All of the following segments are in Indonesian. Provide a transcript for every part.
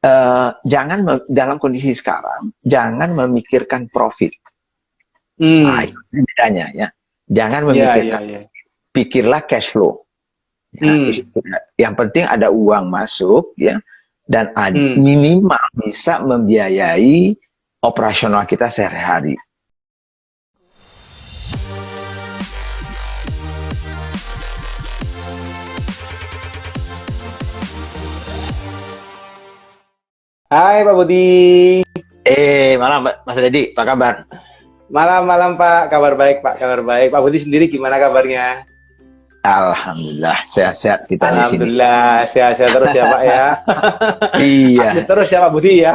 dalam kondisi sekarang jangan memikirkan profit. Hmm. Itu bedanya ya. Jangan Ya, memikirkan, ya, ya. pikirlah cash flow. Ya, yang penting ada uang masuk ya, dan minimal bisa membiayai operasional kita sehari-hari. Hai Pak Budi. Malam Mas Deddy, apa kabar? Malam Pak, kabar baik Pak, kabar baik. Pak Budi sendiri gimana kabarnya? Alhamdulillah, sehat-sehat kita di sini. Alhamdulillah, sehat-sehat terus ya Pak ya. Iya. Aktif terus ya Pak Budi ya.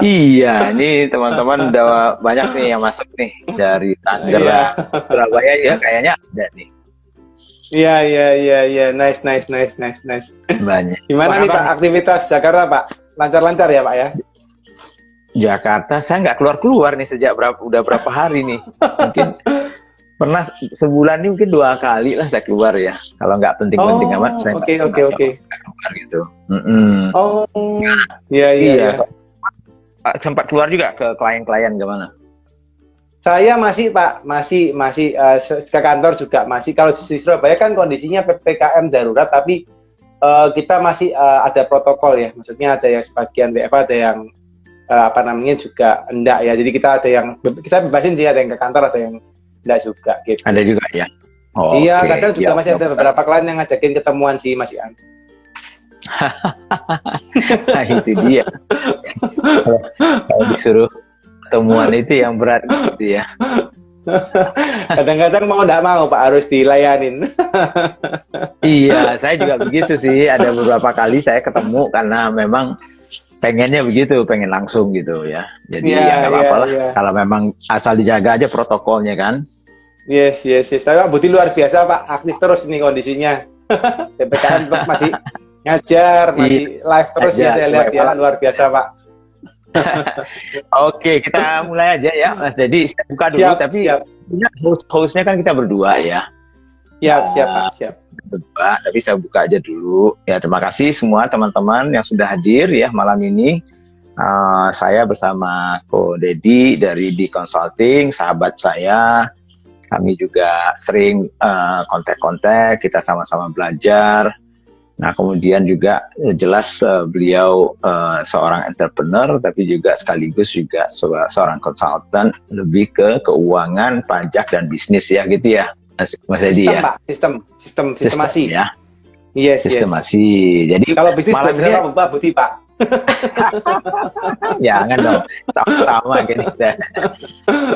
Iya, ini teman-teman udah banyak nih yang masuk nih dari Tangerang, Surabaya ya kayaknya ada nih. Iya. Nice. Banyak. Gimana nih Pak aktivitas Jakarta Pak? Lancar-lancar ya Pak ya? Jakarta saya nggak keluar nih sejak udah berapa hari nih. Mungkin pernah sebulan ini mungkin 2 kali lah saya keluar ya. Kalau nggak penting-penting amat saya Oke. keluar gitu. Oh, iya. Sempat keluar juga ke klien-klien gimana? Saya masih Pak, masih ke kantor juga masih. Kalau di Surabaya kan kondisinya PPKM darurat, tapi kita masih ada protokol ya. Maksudnya ada yang sebagian WFH, ada yang juga enggak ya. Jadi kita ada yang kita bebasin sih, ada yang ke kantor, ada yang enggak juga gitu. Ada juga ya. Iya, kadang juga masih ada beberapa klien yang ngajakin ketemuan sih Mas Ian. Nah, itu dia. Kalau disuruh ketemuan itu yang berat gitu ya. Kadang-kadang mau nggak mau Pak harus dilayanin. Iya, saya juga begitu sih. Ada beberapa kali saya ketemu karena memang pengennya begitu, pengen langsung gitu ya. Jadi ya nggak apa-apa lah. Kalau memang asal dijaga aja protokolnya kan. Yes. Tapi Pak Budi luar biasa Pak, aktif terus nih kondisinya. PPKM tetap masih ngajar, masih live terus ya saya lihat ya, luar biasa Pak. Oke, kita mulai aja ya Mas Deddy. Saya buka dulu, tapi hostnya kan kita berdua ya. Siap. Berdua, tapi saya buka aja dulu. Ya, terima kasih semua teman-teman yang sudah hadir ya malam ini. Saya bersama Ko Deddy dari D Consulting, sahabat saya. Kami juga sering kontak-kontak, kita sama-sama belajar. Nah, kemudian juga jelas beliau seorang entrepreneur, tapi juga sekaligus juga seorang konsultan lebih ke keuangan, pajak, dan bisnis ya gitu ya, Mas Deddy ya. Pak, sistemasi. Ya. Yes. Sistemasi. Jadi kalau bisnis berapa Pak Budi Pak? Jangan dong, sama-sama kita.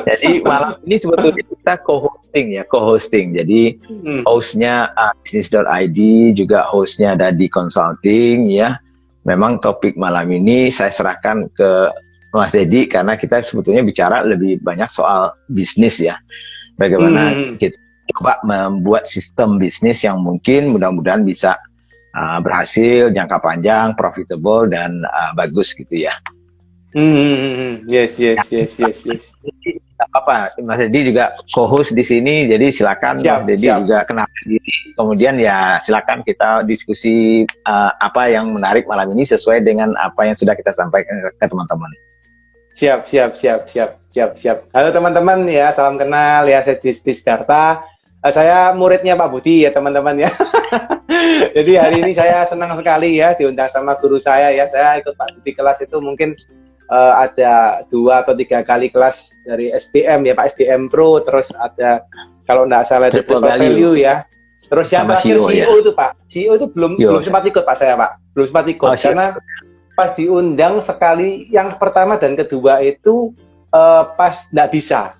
Jadi malam ini sebetulnya kita co-hosting. Jadi hostnya Business.id, juga hostnya ada di Consulting ya. Memang topik malam ini saya serahkan ke Mas Deddy karena kita sebetulnya bicara lebih banyak soal bisnis ya. Bagaimana kita coba membuat sistem bisnis yang mungkin mudah-mudahan bisa berhasil, jangka panjang, profitable, dan bagus gitu ya. Yes. Apa, Mas Deddy juga co-host di sini, jadi silakan Mas Deddy juga kenalkan diri. Kemudian ya silakan kita diskusi apa yang menarik malam ini sesuai dengan apa yang sudah kita sampaikan ke teman-teman. Siap. Halo teman-teman ya, salam kenal ya, saya di Siddhartha. Saya muridnya Pak Budi ya teman-teman ya. Jadi hari ini saya senang sekali ya diundang sama guru saya ya. Saya ikut Pak Budi kelas itu mungkin ada 2 atau 3 kali kelas dari SBM ya Pak, SBM Pro. Terus ada kalau nggak salah itu value ya. Terus yang terakhir CEO itu Pak. CEO itu belum sempat ikut Pak saya Pak. Belum sempat ikut karena pas diundang sekali yang pertama dan kedua itu pas nggak bisa.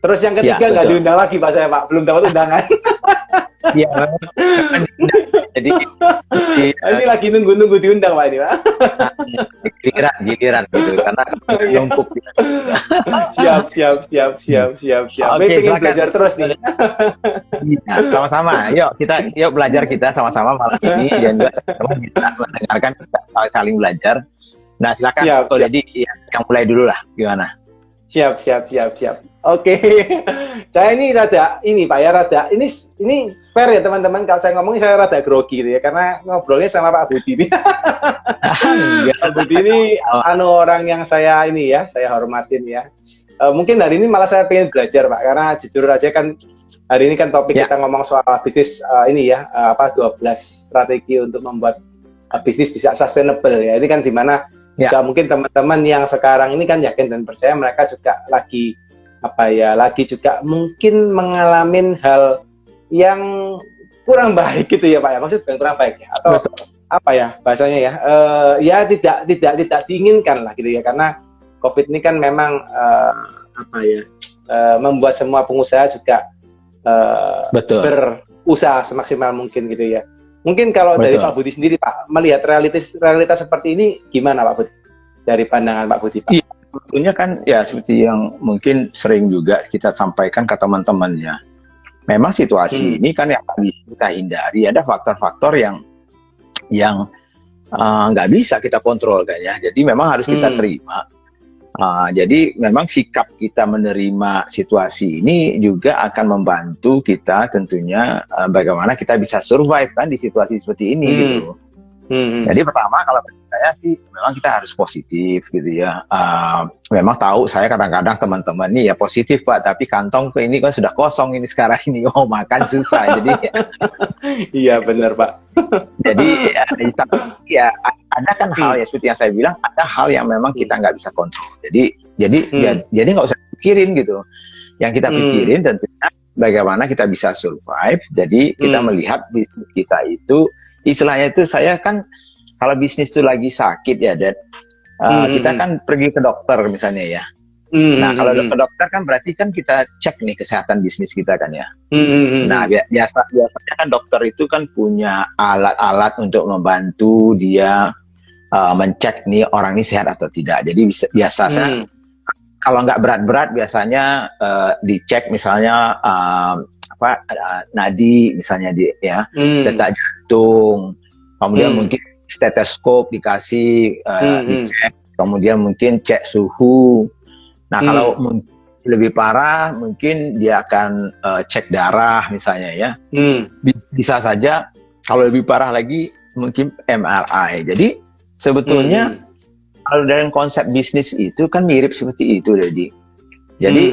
Terus yang ketiga nggak diundang lagi Pak saya Pak, belum dapat undangan. Iya. Jadi ini lagi nunggu diundang Pak ini Pak. Giliran gitu karena numpuk. Siap. Oke, pengen belajar terus nih. Iya, sama-sama. Yuk belajar kita sama-sama malam ini dan juga kita mendengarkan kita saling belajar. Nah, silakan Ko Deddy yang mulai dulu lah, gimana? Siap. Oke, saya ini rada ini Pak ya, rada ini fair ya teman-teman. Kalau saya ngomongin saya rada grogi gitu ya, karena ngobrolnya sama Pak Budi ini. Pak Budi ini orang yang saya ini ya, saya hormatin ya. Mungkin hari ini malah saya pengen belajar Pak, karena jujur aja kan hari ini kan topik kita ngomong soal bisnis ini ya, 12 strategi untuk membuat bisnis bisa sustainable ya. Ini kan dimana juga mungkin teman-teman yang sekarang ini kan yakin dan percaya mereka juga lagi juga mungkin mengalami hal yang kurang baik gitu ya Pak ya, maksudnya kurang baik ya, atau apa ya bahasanya ya, ya tidak diinginkan lah gitu ya, karena COVID ini kan memang membuat semua pengusaha juga berusaha semaksimal mungkin gitu ya. Mungkin kalau dari Pak Budi sendiri Pak, melihat realitas seperti ini gimana Pak Budi? Dari pandangan Pak Budi Pak? Iya, sebetulnya kan ya seperti yang mungkin sering juga kita sampaikan ke teman-temannya. Memang situasi ini kan yang bisa kita hindari, ada faktor-faktor yang nggak bisa kita kontrol kan ya. Jadi memang harus kita terima. Jadi memang sikap kita menerima situasi ini juga akan membantu kita tentunya bagaimana kita bisa survive kan di situasi seperti ini gitu. Jadi pertama kalau saya sih memang kita harus positif gitu ya. Memang tahu saya kadang-kadang teman-teman nih ya positif Pak, tapi kantong ini kan sudah kosong ini sekarang ini, makan susah. Jadi iya benar Pak. Jadi ya ada kan hal ya seperti yang saya bilang, ada hal yang memang kita nggak bisa kontrol. Jadi nggak usah pikirin gitu. Yang kita pikirin tentunya bagaimana kita bisa survive. Jadi kita melihat bisnis kita itu, istilahnya itu saya kan kalau bisnis itu lagi sakit ya, Dan kita kan pergi ke dokter misalnya ya. Nah kalau ke dokter kan berarti kan kita cek nih kesehatan bisnis kita kan ya. Nah biasanya kan dokter itu kan punya alat-alat untuk membantu dia mencek nih orang ini sehat atau tidak. Jadi biasanya kalau nggak berat-berat biasanya dicek misalnya nadi misalnya detak jantung, kemudian mungkin stetoskop dikasih dicek, kemudian mungkin cek suhu. Nah kalau lebih parah mungkin dia akan cek darah misalnya ya. Bisa saja kalau lebih parah lagi mungkin MRI. Jadi sebetulnya kalau dalam konsep bisnis itu kan mirip seperti itu jadi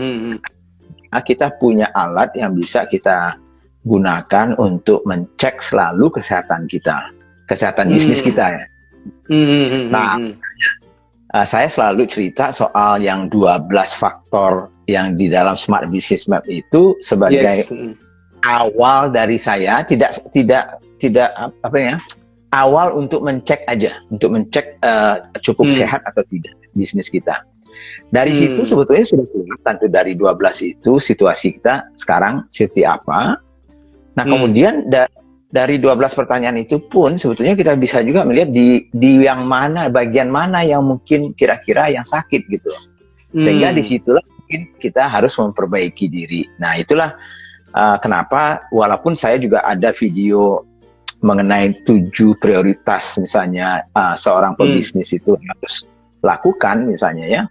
kita punya alat yang bisa kita gunakan untuk mencek selalu kesehatan kita, kesehatan bisnis kita ya. Nah saya selalu cerita soal yang 12 faktor yang di dalam Smart Business Map itu sebagai awal dari saya, tidak awal untuk mencek aja, untuk mencek cukup sehat atau tidak bisnis kita. Dari situ sebetulnya sudah kelihatan tuh dari 12 itu situasi kita sekarang seperti apa. Nah kemudian dari 12 pertanyaan itu pun sebetulnya kita bisa juga melihat di yang mana, bagian mana yang mungkin kira-kira yang sakit gitu. Sehingga disitulah mungkin kita harus memperbaiki diri. Nah itulah kenapa walaupun saya juga ada video mengenai 7 prioritas misalnya seorang pebisnis itu harus lakukan misalnya ya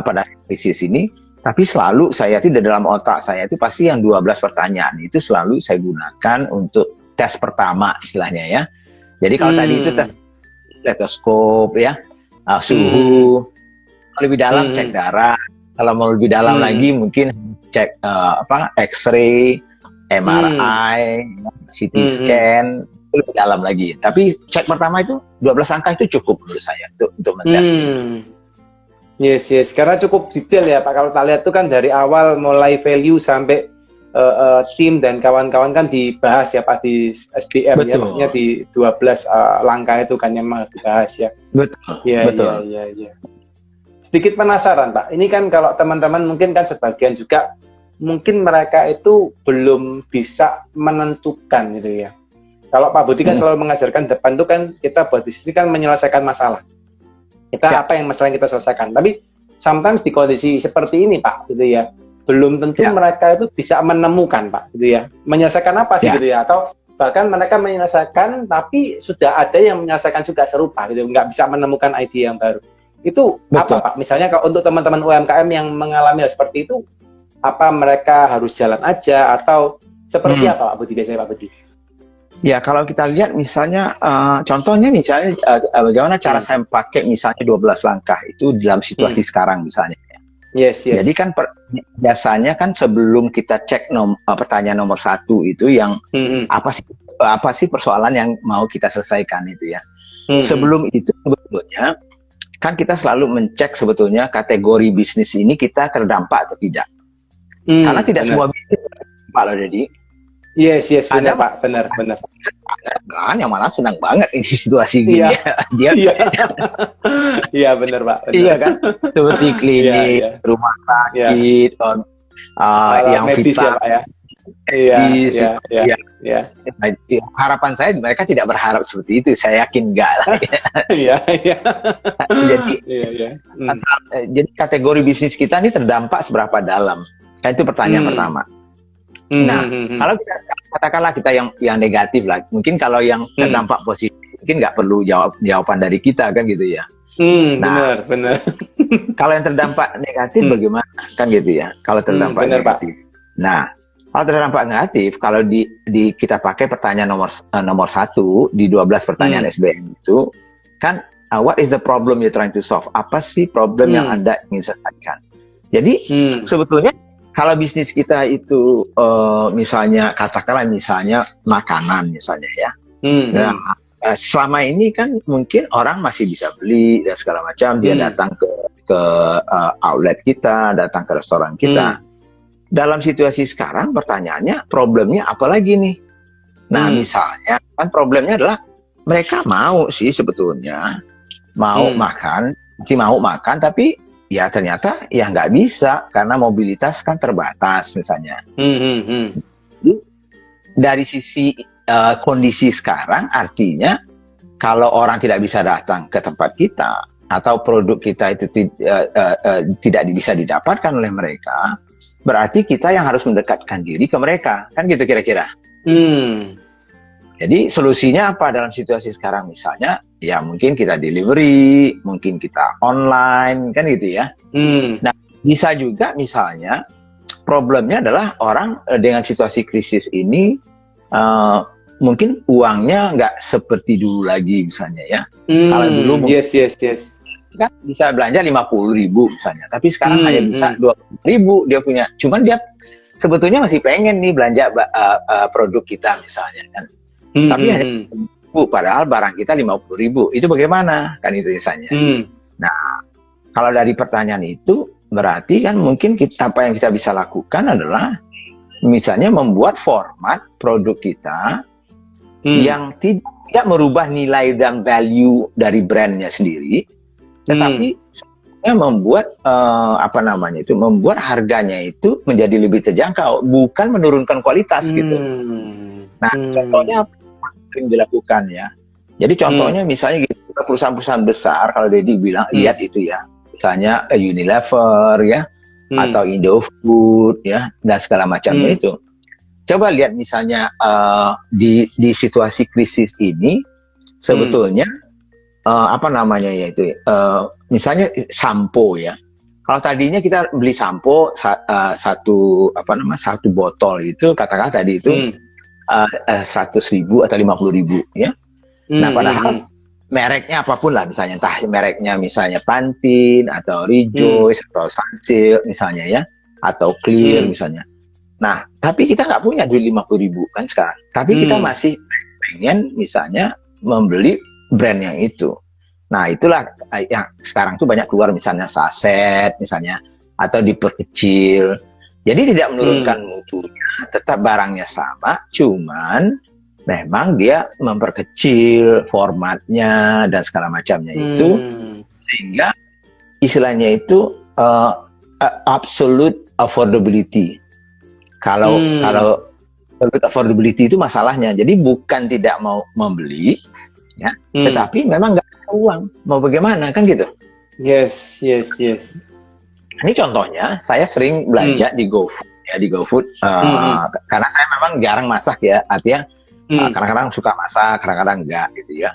pada krisis ini, tapi selalu saya tidak dalam otak saya itu pasti yang 12 pertanyaan itu selalu saya gunakan untuk tes pertama istilahnya ya. Jadi kalau tadi itu tes stetoskop ya, suhu, lebih dalam cek darah, kalau mau lebih dalam lagi mungkin cek X-ray, MRI, CT scan, itu lebih dalam lagi. Tapi cek pertama itu 12 angka itu cukup menurut saya untuk mentes. Yes, karena cukup detail ya Pak. Kalau kita lihat itu kan dari awal mulai value sampai tim dan kawan-kawan kan dibahas ya Pak di SBM. Betul. Ya, maksudnya di 12 langkah itu kan yang harus dibahas ya. Betul. Betul. Ya. Sedikit penasaran Pak. Ini kan kalau teman-teman mungkin kan sebagian juga mungkin mereka itu belum bisa menentukan gitu ya. Kalau Pak Budi kan selalu mengajarkan depan itu kan kita buat bisnis ini kan menyelesaikan masalah. Apa yang masalah yang kita selesaikan. Tapi sometimes di kondisi seperti ini Pak, gitu ya, belum tentu mereka itu bisa menemukan Pak, gitu ya. Menyelesaikan apa sih gitu ya? Atau bahkan mereka menyelesaikan tapi sudah ada yang menyelesaikan juga serupa gitu, nggak bisa menemukan ide yang baru. Itu apa Pak? Misalnya kalau untuk teman-teman UMKM yang mengalami hal seperti itu, apa mereka harus jalan aja atau seperti apa Pak Budi biasanya Pak Budi? Ya, kalau kita lihat misalnya, contohnya misalnya bagaimana cara saya pakai misalnya 12 langkah itu dalam situasi sekarang misalnya. Yes. Jadi kan biasanya kan sebelum kita cek pertanyaan nomor 1 itu yang apa sih persoalan yang mau kita selesaikan itu ya. Sebelum itu sebetulnya kan kita selalu mencek sebetulnya kategori bisnis ini kita terdampak atau tidak. Karena tidak semua bisnis terdampak loh, jadi. Yes, benar Pak, benar. Kan yang malah senang banget ini situasi gini. Iya benar Pak. Benar. Iya kan, seperti klinik, rumah sakit, yang medis vital. Ya, Pak ya. Iya. Harapan saya mereka tidak berharap seperti itu. Saya yakin enggak lah. Iya. Jadi kategori bisnis kita ini terdampak seberapa dalam? Kan itu pertanyaan pertama. Nah, kalau kita katakanlah kita yang negatif lah, mungkin kalau yang terdampak positif mungkin nggak perlu jawaban dari kita kan gitu ya. Benar. Kalau yang terdampak negatif bagaimana kan gitu ya? Kalau terdampak negatif. Pak. Nah, kalau terdampak negatif, kalau di kita pakai pertanyaan nomor 1 di 12 pertanyaan SBM itu kan what is the problem you're trying to solve? Apa sih problem yang Anda ingin selesaikan? Jadi sebetulnya kalau bisnis kita itu misalnya katakanlah misalnya makanan misalnya ya. Nah, selama ini kan mungkin orang masih bisa beli dan segala macam, dia datang ke outlet kita, datang ke restoran kita. Dalam situasi sekarang pertanyaannya problemnya apa lagi nih? Nah, misalnya kan problemnya adalah mereka mau sih sebetulnya mau makan tapi ya ternyata ya nggak bisa karena mobilitas kan terbatas misalnya. Dari sisi kondisi sekarang artinya kalau orang tidak bisa datang ke tempat kita atau produk kita itu tidak bisa didapatkan oleh mereka, berarti kita yang harus mendekatkan diri ke mereka, kan gitu kira-kira. Jadi solusinya apa dalam situasi sekarang misalnya? Ya mungkin kita delivery, mungkin kita online, kan gitu ya. Nah, bisa juga misalnya problemnya adalah orang dengan situasi krisis ini mungkin uangnya nggak seperti dulu lagi misalnya ya. Kalau dulu yes. Kan bisa belanja 50.000 misalnya, tapi sekarang hanya bisa 20.000 dia punya. Cuman dia sebetulnya masih pengen nih belanja produk kita misalnya kan. Tapi hanya padahal barang kita 50.000. Itu bagaimana? Kan itu misalnya. Nah, kalau dari pertanyaan itu berarti kan mungkin apa yang kita bisa lakukan adalah misalnya membuat format produk kita yang tidak merubah nilai dan value dari brandnya sendiri, tetapi membuat membuat harganya itu menjadi lebih terjangkau, bukan menurunkan kualitas gitu. Nah, contohnya yang dilakukan ya. Jadi contohnya misalnya gitu, perusahaan-perusahaan besar kalau Dedi bilang lihat itu ya, misalnya Unilever ya, atau Indofood ya, dan segala macamnya itu. Coba lihat misalnya di situasi krisis ini sebetulnya misalnya sampo ya. Kalau tadinya kita beli sampo satu botol itu katakanlah tadi itu 100.000 atau 50.000 ya. Nah, padahal mereknya apapun lah misalnya, entah mereknya misalnya Pantene atau Rejoice atau Sunsilk misalnya ya, atau Clear misalnya. Nah, tapi kita nggak punya duit 50.000 kan sekarang. Tapi kita masih pengen misalnya membeli brand yang itu. Nah, itulah yang sekarang tuh banyak keluar misalnya saset misalnya, atau diperkecil. Jadi tidak menurunkan mutunya, tetap barangnya sama, cuman memang dia memperkecil formatnya dan segala macamnya itu, sehingga istilahnya itu absolute affordability. Kalau absolute affordability itu masalahnya, jadi bukan tidak mau membeli, ya, tetapi memang nggak ada uang, mau bagaimana kan gitu? Yes. Ini contohnya, saya sering belanja di GoFood ya, karena saya memang jarang masak ya, artinya kadang-kadang suka masak, kadang-kadang enggak gitu ya.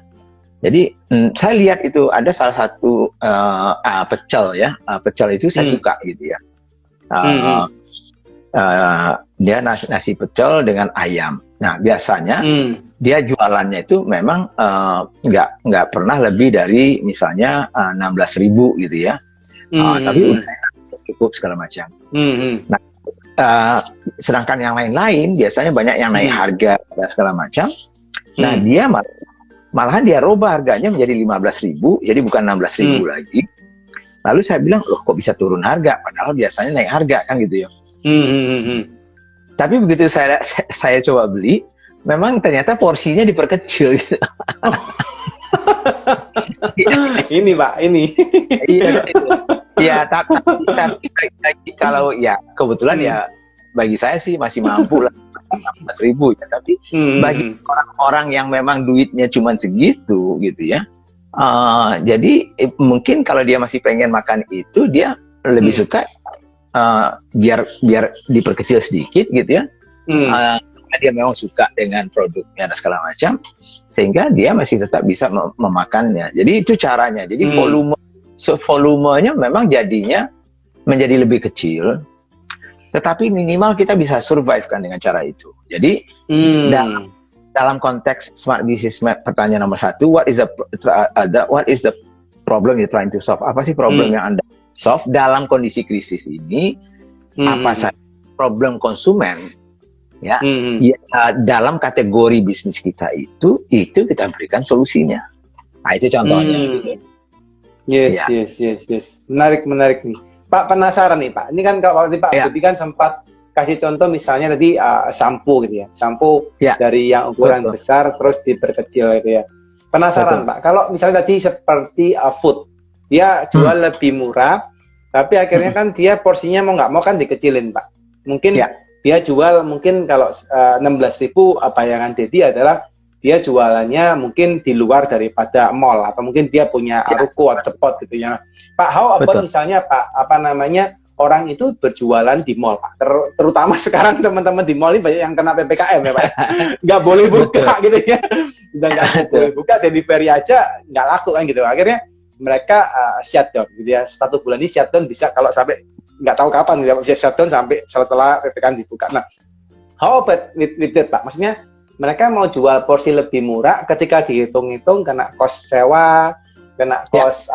Jadi saya lihat itu ada salah satu pecel ya, pecel itu saya suka gitu ya. dia nasi pecel dengan ayam. Nah, biasanya dia jualannya itu memang nggak pernah lebih dari misalnya 16.000 gitu ya. Tapi udah cukup segala macam. Nah, sedangkan yang lain-lain biasanya banyak yang naik harga dan segala macam. Nah, dia malahan dia robah harganya menjadi 15.000, jadi bukan 16.000 lagi. Lalu saya bilang, loh kok bisa turun harga? Padahal biasanya naik harga kan gitu ya. Tapi begitu saya coba beli, memang ternyata porsinya diperkecil. Gitu. Ini Pak, ini. Iya, tapi kalau ya kebetulan ya bagi saya sih masih mampu lah 15.000 ya. Tapi bagi orang-orang yang memang duitnya cuma segitu gitu ya. Jadi mungkin kalau dia masih pengen makan itu, dia lebih suka biar diperkecil sedikit gitu ya. Dia memang suka dengan produknya dan segala macam, sehingga dia masih tetap bisa memakannya. Jadi itu caranya. Jadi volumenya memang jadinya menjadi lebih kecil, tetapi minimal kita bisa survive kan dengan cara itu. Jadi dalam konteks Smart Business Map, pertanyaan nomor 1, what is the problem you're trying to solve? Apa sih problem yang Anda solve dalam kondisi krisis ini? Apa saja problem konsumen? Ya, dalam kategori bisnis kita itu kita berikan solusinya. Nah, itu contohnya. Yes. Menarik nih. Pak, penasaran nih Pak. Ini kan kalau Pak Budi kan sempat kasih contoh misalnya tadi sampo gitu ya. Sampo dari yang ukuran besar terus diperkecil gitu ya. Penasaran Pak, kalau misalnya tadi seperti food, dia jual lebih murah, tapi akhirnya kan dia porsinya mau nggak mau kan dikecilin Pak. Mungkin dia jual mungkin kalau 16.000, bayangan Dedi adalah dia jualannya mungkin di luar daripada mall, atau mungkin dia punya ruko atau depot gitu ya. Pak, how about misalnya Pak, orang itu berjualan di mall Pak, terutama sekarang teman-teman di mall ini banyak yang kena PPKM ya Pak, nggak boleh buka gitu ya, udah nggak boleh buka, delivery aja nggak laku kan gitu. Akhirnya mereka shutdown gitu ya, 1 bulan ini shutdown, bisa kalau sampai nggak tahu kapan gitu ya, bisa shutdown sampai setelah PPKM dibuka. Nah, how about with that Pak, maksudnya mereka mau jual porsi lebih murah, ketika dihitung-hitung kena kos sewa, kena kos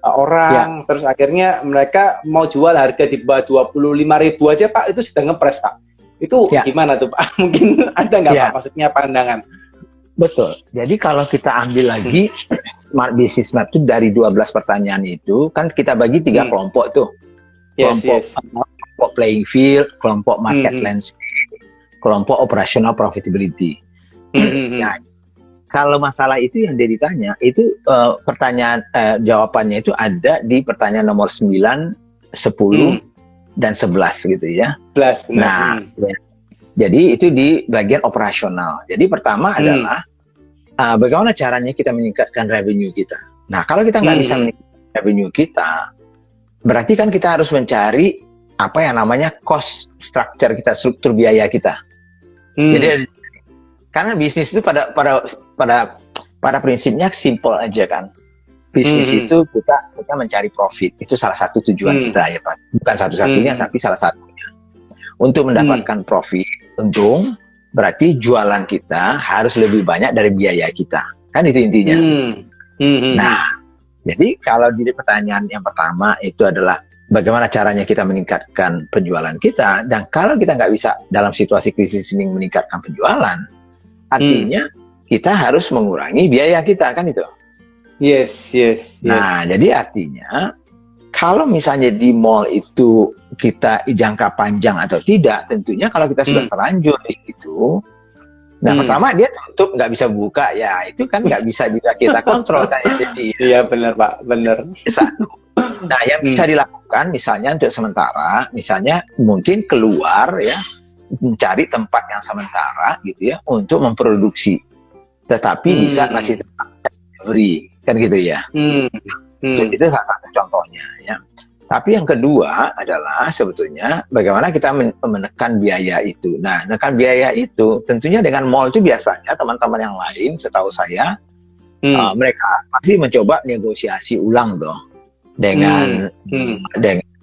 orang, terus akhirnya mereka mau jual harga di bawah 25.000 aja Pak, itu sudah ngepres Pak. Itu gimana tuh Pak? Mungkin ada nggak Pak maksudnya pandangan? Betul. Jadi kalau kita ambil lagi Smart Business Map itu dari 12 pertanyaan itu, kan kita bagi 3 kelompok tuh. Kelompok playing field, kelompok market landscape, kelompok operational profitability. Nah, kalau masalah itu yang dia ditanya, itu pertanyaan jawabannya itu ada di pertanyaan nomor 9, 10, dan 11 gitu ya. 11. Nah, jadi itu di bagian operasional. Jadi pertama adalah bagaimana caranya kita meningkatkan revenue kita. Nah, kalau kita nggak bisa meningkatkan revenue kita, berarti kan kita harus mencari apa yang namanya cost structure kita, struktur biaya kita. Jadi karena bisnis itu pada prinsipnya simple aja kan. Bisnis itu kita mencari profit, itu salah satu tujuan kita ya Pak. Bukan satu-satunya tapi salah satunya. Untuk mendapatkan profit, untung, berarti jualan kita harus lebih banyak dari biaya kita. Kan itu intinya. Nah, jadi kalau di pertanyaan yang pertama itu adalah bagaimana caranya kita meningkatkan penjualan kita, dan kalau kita nggak bisa dalam situasi krisis ini meningkatkan penjualan, artinya kita harus mengurangi biaya kita, kan itu. Yes. Nah, jadi artinya kalau misalnya di mall itu kita jangka panjang atau tidak, tentunya kalau kita sudah terlanjur di situ, nah pertama dia tutup, nggak bisa buka, ya itu kan nggak bisa juga kita kontrol kan. Jadi iya benar Pak, benar. Satu. Nah, yang bisa dilakukan misalnya untuk sementara, misalnya mungkin keluar ya, mencari tempat yang sementara gitu ya untuk memproduksi, tetapi bisa masih tetap delivery kan gitu ya. Itu salah satu contohnya ya. Tapi yang kedua adalah sebetulnya bagaimana kita menekan biaya itu. Nah, menekan biaya itu tentunya dengan mall itu biasanya teman-teman yang lain setahu saya mereka pasti mencoba negosiasi ulang dong dengan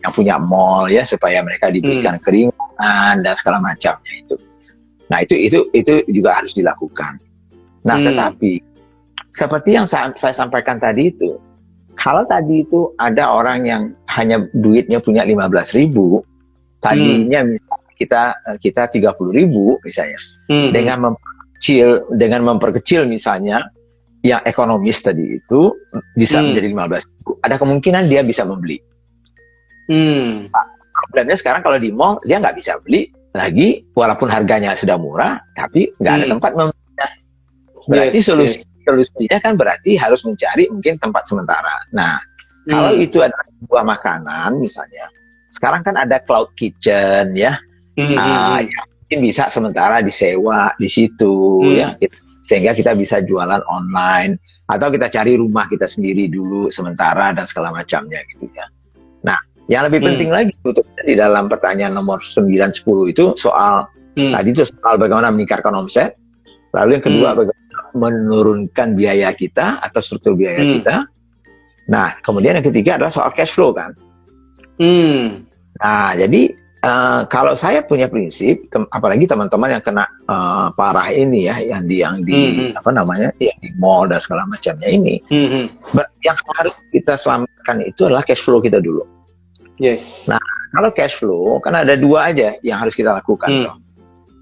yang punya mall ya, supaya mereka diberikan keringanan dan segala macamnya itu. Nah itu juga harus dilakukan. Nah tetapi seperti yang saya sampaikan tadi itu, kalau tadi itu ada orang yang hanya duitnya punya 15.000, tadinya misalnya kita 30.000 misalnya, dengan memperkecil misalnya yang ekonomis tadi itu bisa menjadi 15.000, ada kemungkinan dia bisa membeli. Problemnya sekarang kalau di mall dia nggak bisa beli lagi, walaupun harganya sudah murah, tapi nggak ada tempat membelinya. Berarti solusinya kan berarti harus mencari mungkin tempat sementara. Nah, kalau itu adalah sebuah makanan misalnya, sekarang kan ada cloud kitchen ya, yang mungkin bisa sementara disewa di situ ya, sehingga kita bisa jualan online, atau kita cari rumah kita sendiri dulu sementara dan segala macamnya gitu ya. Nah, yang lebih penting lagi sebetulnya di dalam pertanyaan nomor 9-10 itu soal tadi itu soal bagaimana meningkatkan omset, lalu yang kedua bagaimana menurunkan biaya kita atau struktur biaya kita. Nah, kemudian yang ketiga adalah soal cash flow kan. Nah, jadi kalau saya punya prinsip, apalagi teman-teman yang kena parah ini ya, yang di yang di mall dan segala macamnya ini, yang harus kita selamatkan itu adalah cash flow kita dulu. Yes. Nah, kalau cash flow kan ada dua aja yang harus kita lakukan.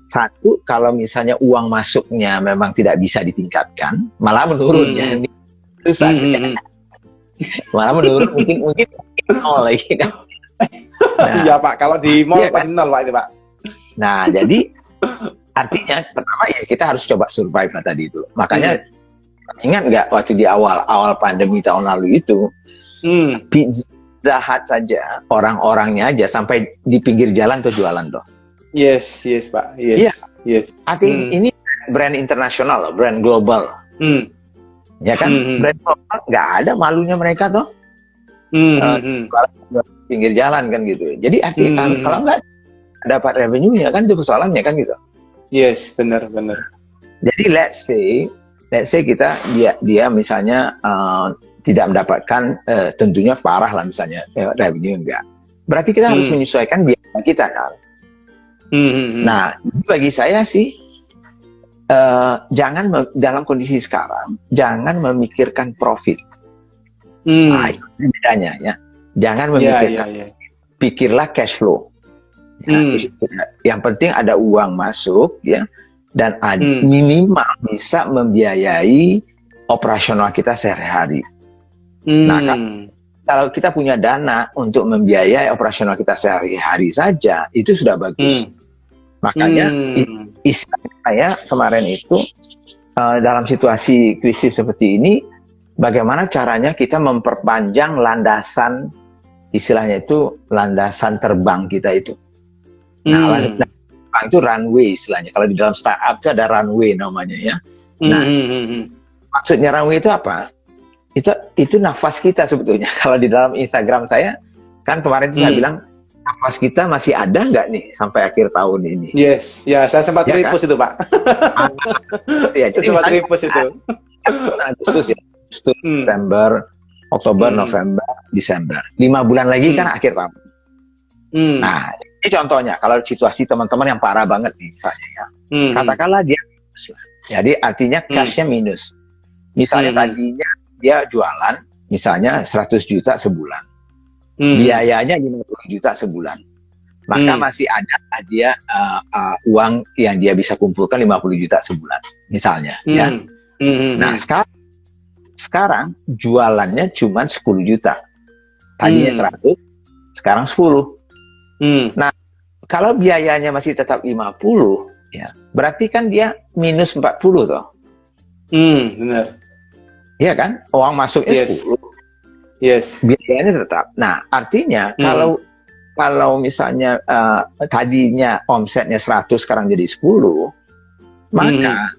Satu, kalau misalnya uang masuknya memang tidak bisa ditingkatkan, malah menurun ya, ini susah. Malah menurun, mungkin nol lagi kan. Iya Pak, kalau di mall pasti nol Pak itu Pak. Nah, jadi artinya pertama ya kita harus coba survive tadi itu. Makanya ingat nggak waktu di awal pandemi tahun lalu itu, Pizza Hut saja, orang-orangnya aja sampai di pinggir jalan tuh jualan tuh. Yes Pak. Yes. Artinya ini brand internasional loh, brand global. Ya kan, brand global nggak ada malunya mereka tuh. Pinggir jalan kan gitu. Jadi artinya kalau nggak dapat revenue-nya kan itu persoalannya kan gitu. Yes, benar. Jadi let's say dia misalnya tidak mendapatkan tentunya parah lah misalnya revenue enggak. Berarti kita harus menyesuaikan biaya kita kan. Nah, bagi saya sih jangan dalam kondisi sekarang jangan memikirkan profit. Nah, itu bedanya ya. Jangan memikirkan, pikirlah cash flow. Yang penting ada uang masuk ya, dan minimal bisa membiayai operasional kita sehari-hari. Nah, kalau kita punya dana untuk membiayai operasional kita sehari-hari saja, itu sudah bagus. Makanya istilah saya kemarin itu dalam situasi krisis seperti ini, bagaimana caranya kita memperpanjang landasan, istilahnya itu landasan terbang kita itu. Nah, landasan terbang itu runway istilahnya. Kalau di dalam startup itu ada runway namanya ya. Nah, maksudnya runway itu apa? Itu nafas kita sebetulnya. Kalau di dalam Instagram saya, kan kemarin itu saya bilang, nafas kita masih ada nggak nih sampai akhir tahun ini? Yes, ya saya sempat repost itu Pak. Ya, jadi sempat repost itu. Agustus ya. September, Oktober, November, Desember. 5 bulan lagi kan akhir tahun. Nah, ini contohnya kalau situasi teman-teman yang parah banget nih misalnya ya. Katakanlah dia minus lah. Jadi artinya cash-nya minus. Misalnya tadinya dia jualan misalnya 100 juta sebulan. Biayanya 50 juta sebulan. Maka masih ada dia uang yang dia bisa kumpulkan 50 juta sebulan misalnya ya. Nah, sekarang jualannya cuma 10 juta. Tadinya 100, sekarang 10. Nah, kalau biayanya masih tetap 50, ya, berarti kan dia minus 40 toh. Benar. Iya kan? Uang masuknya 10. Yes. Biayanya tetap. Nah, artinya kalau misalnya tadinya omsetnya 100 sekarang jadi 10, maka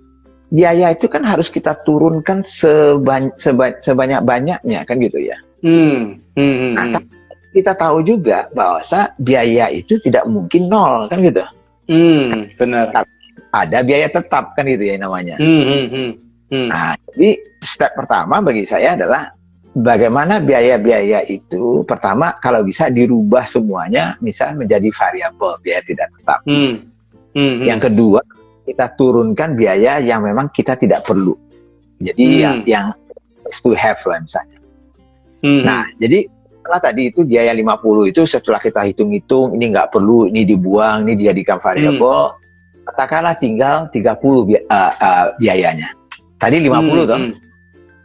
biaya itu kan harus kita turunkan sebanyak-banyaknya kan gitu ya. Nah, kita tahu juga bahwa biaya itu tidak mungkin nol kan gitu. Benar. Ada biaya tetap kan gitu ya namanya. Nah, jadi step pertama bagi saya adalah bagaimana biaya-biaya itu pertama kalau bisa dirubah semuanya misal menjadi variabel biaya tidak tetap. Yang kedua, kita turunkan biaya yang memang kita tidak perlu. Jadi yang to have lah misalnya. Nah, jadi setelah tadi itu biaya 50 itu setelah kita hitung-hitung ini nggak perlu, ini dibuang, ini dijadikan variabel, katakanlah tinggal 30 biayanya. Tadi 50 toh.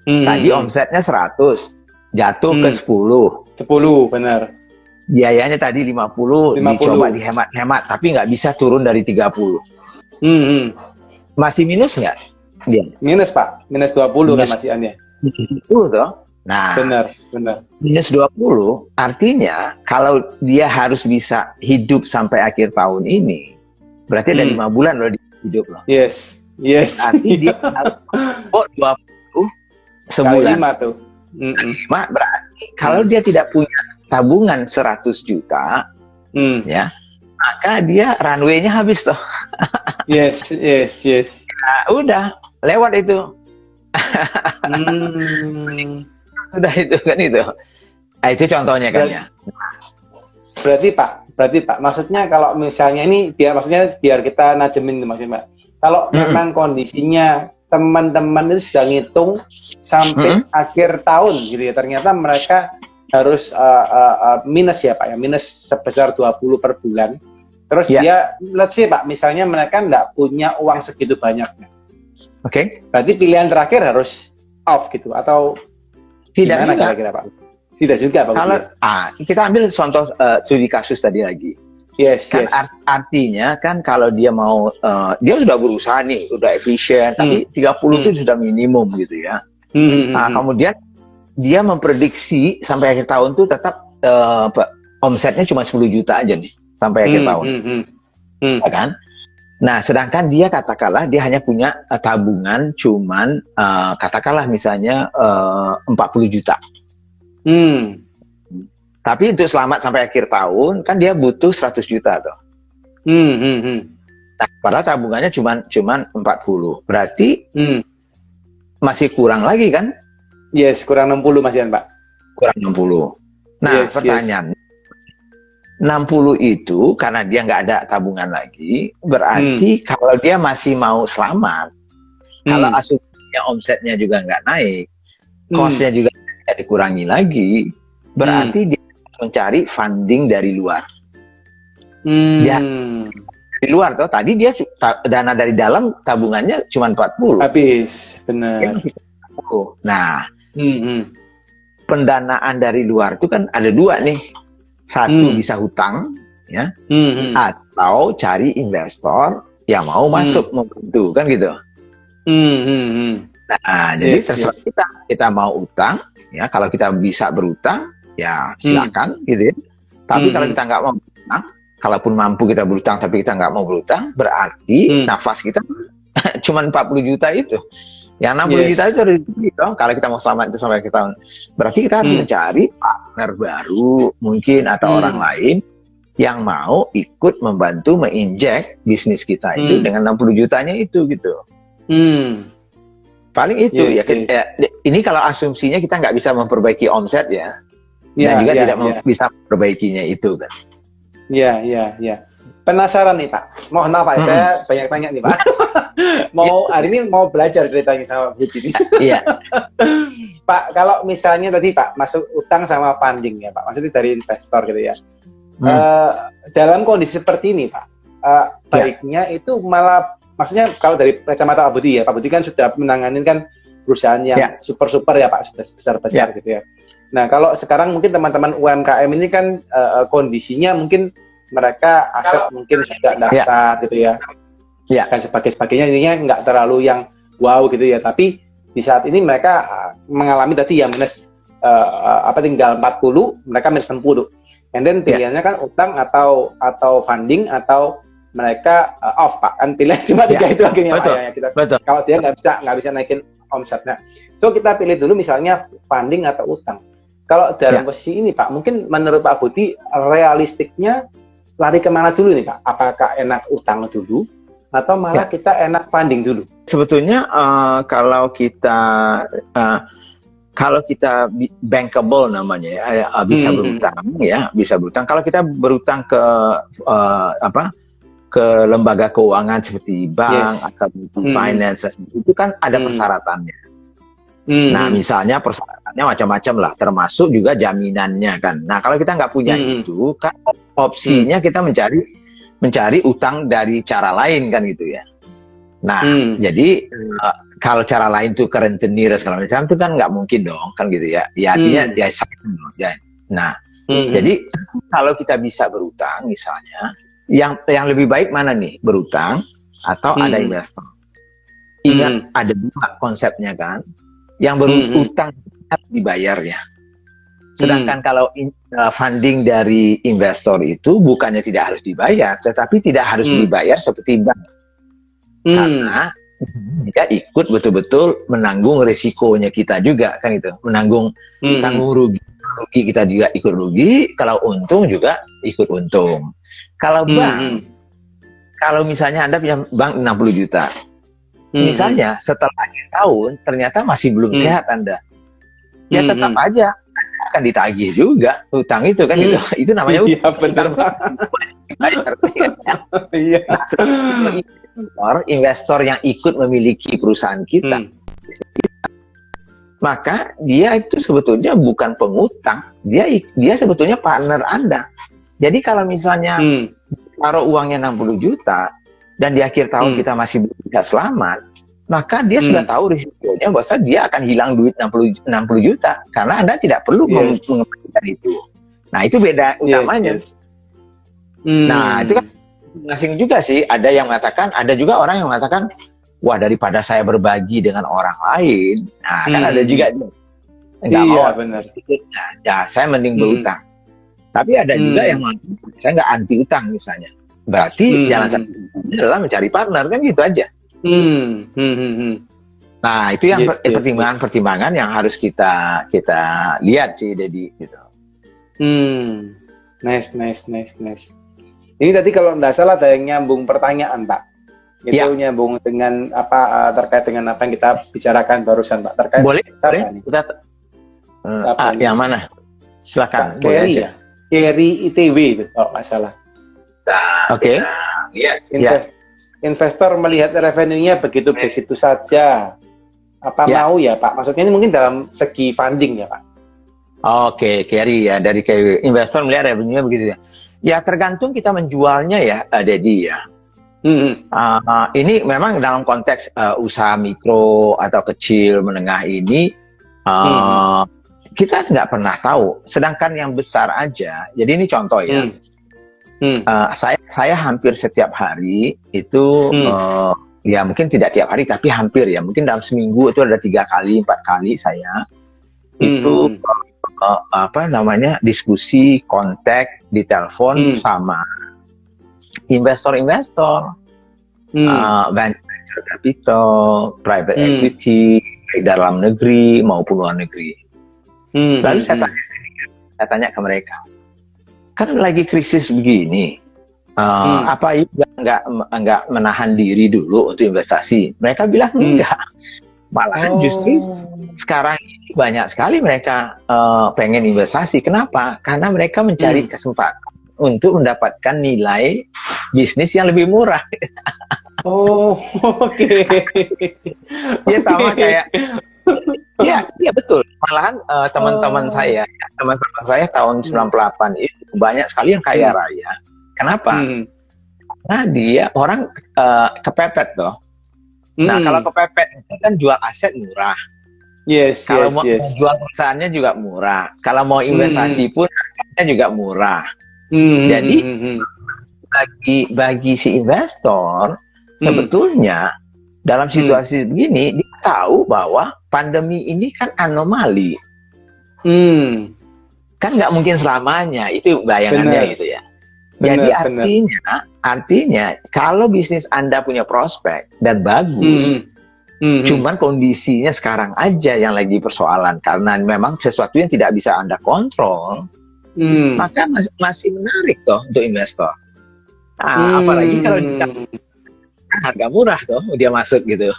Tadi omsetnya 100, jatuh ke 10. 10, benar. Biayanya tadi 50. Dicoba dihemat-hemat, tapi nggak bisa turun dari 30. Masih minus nggak? Dia? Minus, Pak. Minus 20 kan masih aneh. 20 toh. Nah, benar. Minus 20 artinya kalau dia harus bisa hidup sampai akhir tahun ini, berarti ada 5 bulan loh dia hidup loh. Yes. Arti dia harus 20 sebulan. Kali 5 tuh. 5 berarti kalau dia tidak punya tabungan 100 juta, ya, maka dia runway-nya habis toh. Yes. Nah, udah lewat itu. Sudah itu kan itu. Nah, itu contohnya kan ya. Berarti Pak, maksudnya kalau misalnya ini biar kita najemin maksudnya Pak. Kalau memang kondisinya teman-teman itu sudah ngitung sampai akhir tahun gitu ya, ternyata mereka harus minus ya Pak ya, minus sebesar 20 per bulan. Terus dia, let's say Pak, misalnya mereka nggak punya uang segitu banyaknya. Oke. Berarti pilihan terakhir harus off gitu atau tidak gimana kira-kira Pak? Tidak juga Pak. Kalau kita ambil contoh studi kasus tadi lagi. Yes. Artinya kan kalau dia mau dia sudah berusaha nih, udah efisien, tapi 30 itu sudah minimum gitu ya. Nah, kemudian dia memprediksi sampai akhir tahun tuh tetap omsetnya cuma 10 juta aja nih sampai akhir tahun. Ya kan? Nah, sedangkan dia katakanlah dia hanya punya tabungan cuman katakanlah misalnya 40 juta. Tapi untuk selamat sampai akhir tahun kan dia butuh 100 juta tuh. Nah, padahal tabungannya cuman 40. Berarti masih kurang lagi kan? Yes, kurang 60 masihan Pak. Kurang 60. Nah, pertanyaannya 60 itu karena dia nggak ada tabungan lagi, berarti kalau dia masih mau selamat, kalau asumsinya omsetnya juga nggak naik, cost-nya juga tidak dikurangi lagi, berarti dia mencari funding dari luar. Dia dari luar toh, tadi dia dana dari dalam tabungannya cuma 40. Habis, benar. Nah, pendanaan dari luar itu kan ada dua nih. Satu bisa hutang, ya, atau cari investor yang mau masuk membantu, kan gitu. Nah, jadi terserah kita mau utang, ya, kalau kita bisa berutang, ya silakan, gitu ya. Tapi kalau kita nggak mau berutang, kalaupun mampu kita berutang, tapi kita nggak mau berutang, berarti nafas kita cuma 40 juta itu. Yang 60 juta itu harus dong, kalau kita mau selamat itu sampai akhir tahun. Berarti kita harus mencari partner baru mungkin atau orang lain yang mau ikut membantu menginjek bisnis kita itu dengan 60 jutanya itu gitu. Paling itu ini kalau asumsinya kita nggak bisa memperbaiki omset ya. Dan juga tidak bisa memperbaikinya itu kan. Iya. Penasaran nih Pak, mohon maaf Pak, saya banyak tanya nih Pak. Hari ini mau belajar ceritanya sama Bu Dini. Iya. Pak, kalau misalnya tadi Pak masuk utang sama funding ya Pak, maksudnya dari investor gitu ya. Dalam kondisi seperti ini Pak, baiknya itu malah, maksudnya kalau dari kacamata Pak Budi ya, Pak Budi kan sudah menangani kan perusahaan yang super ya Pak, sudah besar gitu ya. Nah kalau sekarang mungkin teman-teman UMKM ini kan kondisinya mungkin mereka aset mungkin sudah dasar gitu ya, dan sebagainya, ininya nggak terlalu yang wow gitu ya, tapi di saat ini mereka mengalami tadi yang minus tinggal 40, mereka minus 60, and then pilihannya kan utang atau funding atau mereka off Pak, kan pilihan cuma tiga itu akhirnya Pak ya, kita, kalau dia nggak bisa naikin omsetnya, so kita pilih dulu misalnya funding atau utang. Kalau dalam posisi ini Pak, mungkin menurut Pak Budi realistiknya lari kemana dulu nih Pak? Apakah enak utang dulu atau malah kita enak funding dulu? Sebetulnya kalau kita kalau kita bankable namanya ya, bisa berutang ya, bisa berutang. Kalau kita berutang ke ke lembaga keuangan seperti bank atau finance itu kan ada persyaratannya. Nah, misalnya persyaratannya macam-macam lah, termasuk juga jaminannya kan. Nah, kalau kita nggak punya itu, kan opsinya kita mencari utang dari cara lain kan gitu ya. Nah, jadi kalau cara lain tuh ke rentenir segala macam itu kan nggak mungkin dong kan gitu ya. Ya artinya ya. Nah, jadi kalau kita bisa berutang misalnya, yang lebih baik mana nih, berutang atau ada investor? Ingat ada dua konsepnya kan. Yang berutang harus dibayar ya. Sedangkan kalau funding dari investor itu bukannya tidak harus dibayar, tetapi tidak harus dibayar seperti bank. Karena dia ikut betul-betul menanggung risikonya kita juga kan itu, menanggung rugi kita juga ikut rugi, kalau untung juga ikut untung. Kalau bank, kalau misalnya Anda punya bank 60 juta, misalnya setelah akhir tahun ternyata masih belum sehat Anda, ya tetap aja akan ditagih juga utang itu kan itu namanya utang. Iya benar. Iya. Investor yang ikut memiliki perusahaan kita, maka dia itu sebetulnya bukan pengutang, dia sebetulnya partner Anda. Jadi kalau misalnya taruh uangnya 60 juta dan di akhir tahun kita masih bisa selamat, maka dia sudah tahu risikonya bahwa dia akan hilang duit 60 juta karena Anda tidak perlu mengembalikan itu. Nah, itu beda utamanya. Nah, itu kan masing juga sih, ada yang mengatakan, ada juga orang yang mengatakan, wah daripada saya berbagi dengan orang lain, nah kan ada juga nggak mau, benar. Nah, ya saya mending berutang. Tapi ada juga yang mengatakan, saya nggak anti utang misalnya, berarti jalan satunya adalah mencari partner kan gitu aja. Nah itu yang pertimbangan yang harus kita lihat sih, Dedi gitu. Nice. Ini tadi kalau tidak salah ada yang nyambung pertanyaan, Pak. Itu nyambung dengan apa terkait dengan apa yang kita bicarakan barusan, Pak. Terkait boleh. Kita yang mana? Silakan. Kerry ya. Kerry ITW itu kalau nggak salah. Oke. Investor melihat revenue-nya begitu saja. Apa mau ya, Pak? Maksudnya ini mungkin dalam segi funding ya, Pak. Oke, Kerry ya, dari investor melihat revenue-nya begitu ya. Ya tergantung kita menjualnya ya, Dedi ya. Ini memang dalam konteks usaha mikro atau kecil menengah ini kita nggak pernah tahu. Sedangkan yang besar aja. Jadi ini contoh ya. Saya hampir setiap hari itu ya mungkin tidak tiap hari tapi hampir ya. Mungkin dalam seminggu itu ada 3 kali 4 kali saya itu diskusi, kontak di telepon sama investor-investor, venture capital, private equity, baik dalam negeri maupun luar negeri. Lalu saya tanya ke mereka, kan lagi krisis begini, apa ibu nggak menahan diri dulu untuk investasi? Mereka bilang enggak, malahan justru sekarang ini banyak sekali mereka pengen investasi. Kenapa? Karena mereka mencari kesempatan untuk mendapatkan nilai bisnis yang lebih murah. Oke. Ya sama kayak, ya betul. Malahan teman-teman saya tahun 98 itu banyak sekali yang kaya raya. Kenapa? Karena dia orang kepepet toh. Nah kalau kepepet itu kan jual aset murah. Kalau mau jual perusahaannya juga murah. Kalau mau investasi pun harganya juga murah. Jadi bagi si investor sebetulnya dalam situasi begini dia tahu bahwa pandemi ini kan anomali. Kan nggak mungkin selamanya, itu bayangannya gitu ya. Jadi artinya kalau bisnis Anda punya prospek dan bagus, cuman kondisinya sekarang aja yang lagi persoalan karena memang sesuatu yang tidak bisa Anda kontrol, maka masih menarik toh untuk investor. Apalagi kalau harga murah toh dia masuk gitu.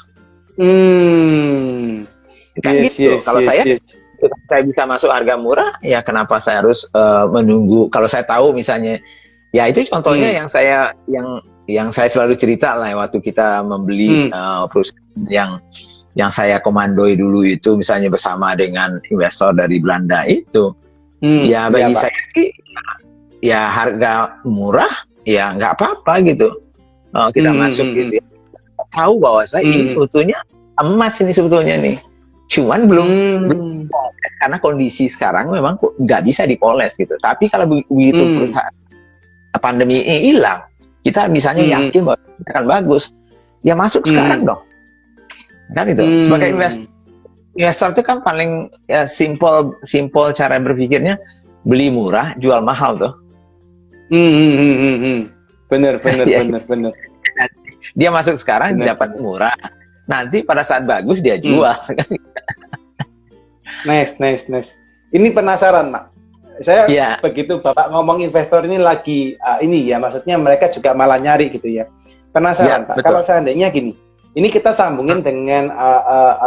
Kan kalau saya saya bisa masuk harga murah, ya kenapa saya harus menunggu? Kalau saya tahu misalnya, ya itu contohnya yang saya selalu cerita lah waktu kita membeli perusahaan yang saya komandoi dulu itu, misalnya bersama dengan investor dari Belanda itu. Ya bagi saya sih, ya harga murah, ya nggak apa-apa gitu. Kita masuk gitu ya. Tahu bahwa saya ini sebetulnya emas ini sebetulnya nih. Cuman belum karena kondisi sekarang memang nggak bisa dipoles gitu. Tapi kalau begitu perusahaan pandemi ini hilang, kita misalnya yakin bahwa akan bagus, ya masuk sekarang dong. Kan itu. Sebagai investor itu kan paling ya simple cara berpikirnya, beli murah, jual mahal tuh. Bener. Dia masuk sekarang dapat murah. Nanti pada saat bagus dia jual. Nice. Ini penasaran, Mak. Saya begitu Bapak ngomong investor ini lagi ini ya, maksudnya mereka juga malah nyari gitu ya. Penasaran, Pak. Betul. Kalau seandainya gini, ini kita sambungin dengan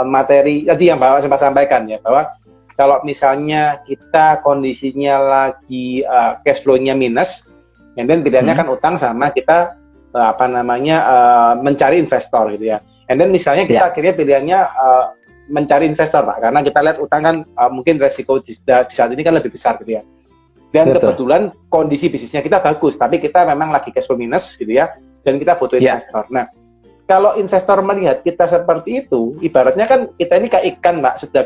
materi tadi yang Bapak sempat sampaikan ya, bahwa kalau misalnya kita kondisinya lagi cash flow-nya minus, and then pilihannya kan utang sama kita mencari investor gitu ya. And then misalnya kita akhirnya pilihannya mencari investor, Pak, karena kita lihat utang kan mungkin resiko di saat ini kan lebih besar gitu ya. Dan kebetulan kondisi bisnisnya kita bagus, tapi kita memang lagi cash flow minus gitu ya, dan kita butuh investor. Nah, kalau investor melihat kita seperti itu, ibaratnya kan kita ini kayak ikan, Mbak, sudah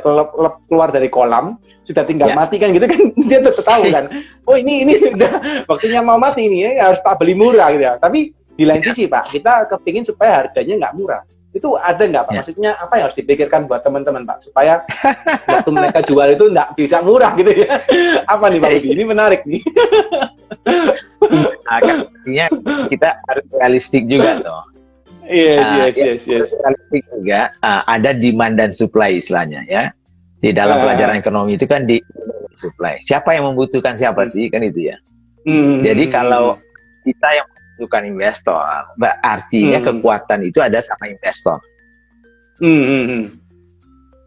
keluar dari kolam, sudah tinggal mati kan gitu kan, dia tetap tahu kan, oh ini sudah waktunya mau mati ini ya, harus tak beli murah gitu ya. Tapi di lain sisi, Pak, kita kepingin supaya harganya nggak murah. Itu ada nggak, Pak? Maksudnya apa yang harus dipikirkan buat teman-teman, Pak, supaya waktu mereka jual itu nggak bisa murah gitu ya? Apa nih, Pak Budi? Ini menarik nih. Artinya kita harus realistik juga toh. Yes. Realistik juga, ada demand dan supply istilahnya ya. Di dalam pelajaran ekonomi itu kan di supply. Siapa yang membutuhkan siapa sih, kan itu ya. Jadi kalau kita yang bukan investor, artinya kekuatan itu ada sama investor.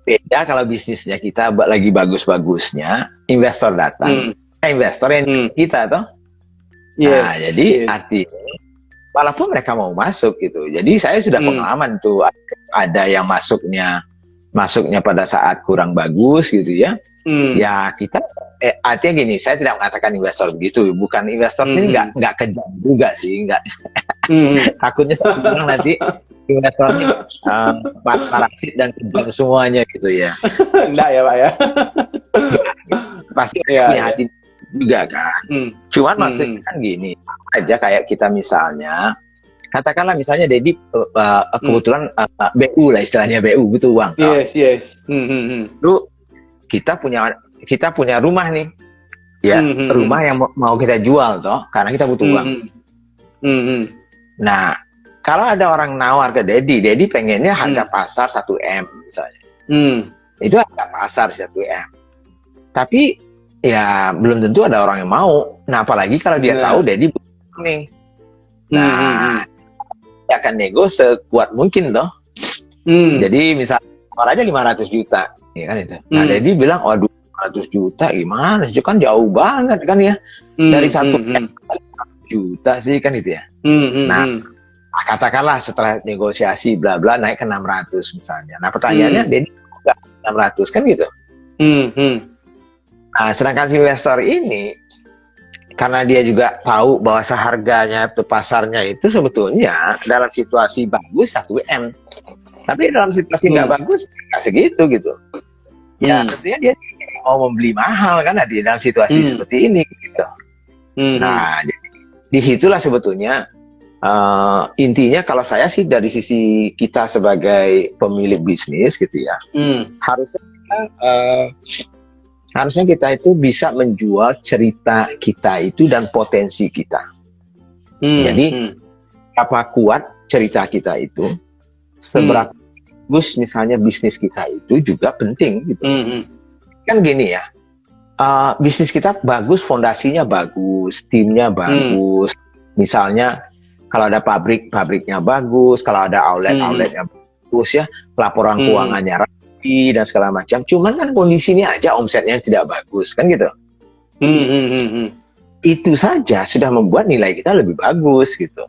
Beda kalau bisnisnya kita lagi bagus-bagusnya, investor datang, investor yang kita toh. Nah, jadi artinya walaupun mereka mau masuk gitu, jadi saya sudah pengalaman tuh, ada yang masuknya pada saat kurang bagus gitu ya. Ya kita artinya gini, saya tidak mengatakan investor begitu, bukan investor ini nggak kejam juga sih, nggak. Takutnya saya bilang nanti investornya parasit dan kejam semuanya gitu ya. Enggak ya, Pak ya. Pasti punya hati juga kan. Cuman maksudnya kan gini, aja kayak kita misalnya, katakanlah misalnya Dedi kebetulan BU lah istilahnya, BU butuh uang. Yes. Lu kita punya rumah nih, ya rumah yang mau kita jual toh, karena kita butuh uang. Nah, kalau ada orang nawar ke Dedi pengennya harga pasar 1M misalnya, itu harga pasar 1M. Tapi ya belum tentu ada orang yang mau. Nah, apalagi kalau dia tahu Dedi butuh nih. Nah, dia akan nego sekuat mungkin toh. Jadi misalnya aja 500 juta. Ya kan itu. Nah, Dedi bilang, waduh, 100 juta gimana? Itu kan jauh banget kan ya. Dari 1 juta sih kan itu ya. Nah, katakanlah setelah negosiasi bla bla naik ke 600 misalnya. Nah, pertanyaannya Dedi enggak 600 kan gitu. Nah, sedangkan si investor ini karena dia juga tahu bahwa seharganya pasarnya itu sebetulnya dalam situasi bagus 1M. Tapi dalam situasi nggak bagus nggak segitu gitu. Ya tentunya dia mau membeli mahal kan di dalam situasi seperti ini gitu. Nah, jadi disitulah sebetulnya intinya kalau saya sih dari sisi kita sebagai pemilik bisnis gitu ya, harusnya kita itu bisa menjual cerita kita itu dan potensi kita. Jadi apa kuat cerita kita itu, seberapa bagus misalnya bisnis kita itu juga penting gitu. Kan gini ya, bisnis kita bagus, fondasinya bagus, timnya bagus. Misalnya kalau ada pabriknya bagus, kalau ada outletnya bagus ya, laporan keuangannya rapi, rapi dan segala macam. Cuman kan kondisinya aja omsetnya tidak bagus kan gitu. Itu saja sudah membuat nilai kita lebih bagus gitu.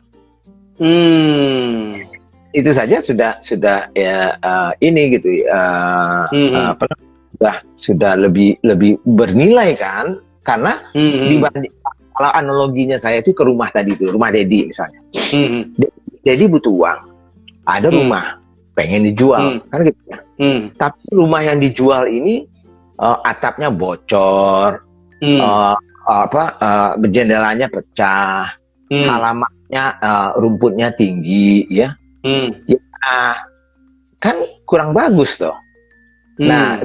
Itu saja sudah ya ini gitu sudah lebih bernilai kan, karena dibanding kalau analoginya saya itu ke rumah tadi itu, rumah Dedi misalnya. Dedi butuh uang, ada rumah pengen dijual kan gitu ya. Tapi rumah yang dijual ini atapnya bocor, jendelanya pecah, halamannya rumputnya tinggi ya. Ya, kan kurang bagus toh. Nah,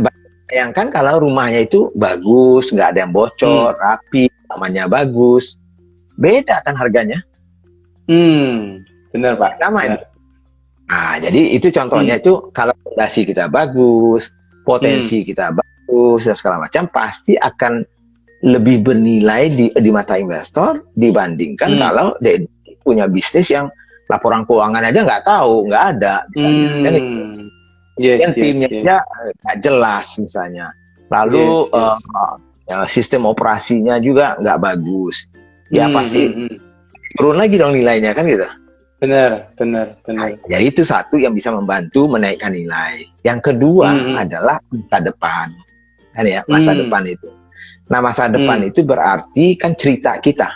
bayangkan kalau rumahnya itu bagus, nggak ada yang bocor, rapi, namanya bagus, beda kan harganya. Benar Pak. Sama itu. Nah, jadi itu contohnya itu kalau fondasi kita bagus, potensi kita bagus dan segala macam, pasti akan lebih bernilai di mata investor dibandingkan kalau dia punya bisnis yang laporan keuangan aja nggak tahu, nggak ada misalnya. Kan timnya aja nggak jelas misalnya. Lalu sistem operasinya juga nggak bagus. Ya pasti turun lagi dong nilainya kan gitu. Benar. Nah, jadi itu satu yang bisa membantu menaikkan nilai. Yang kedua adalah masa depan. Kan ya, masa depan itu. Nah, masa depan itu berarti kan cerita kita.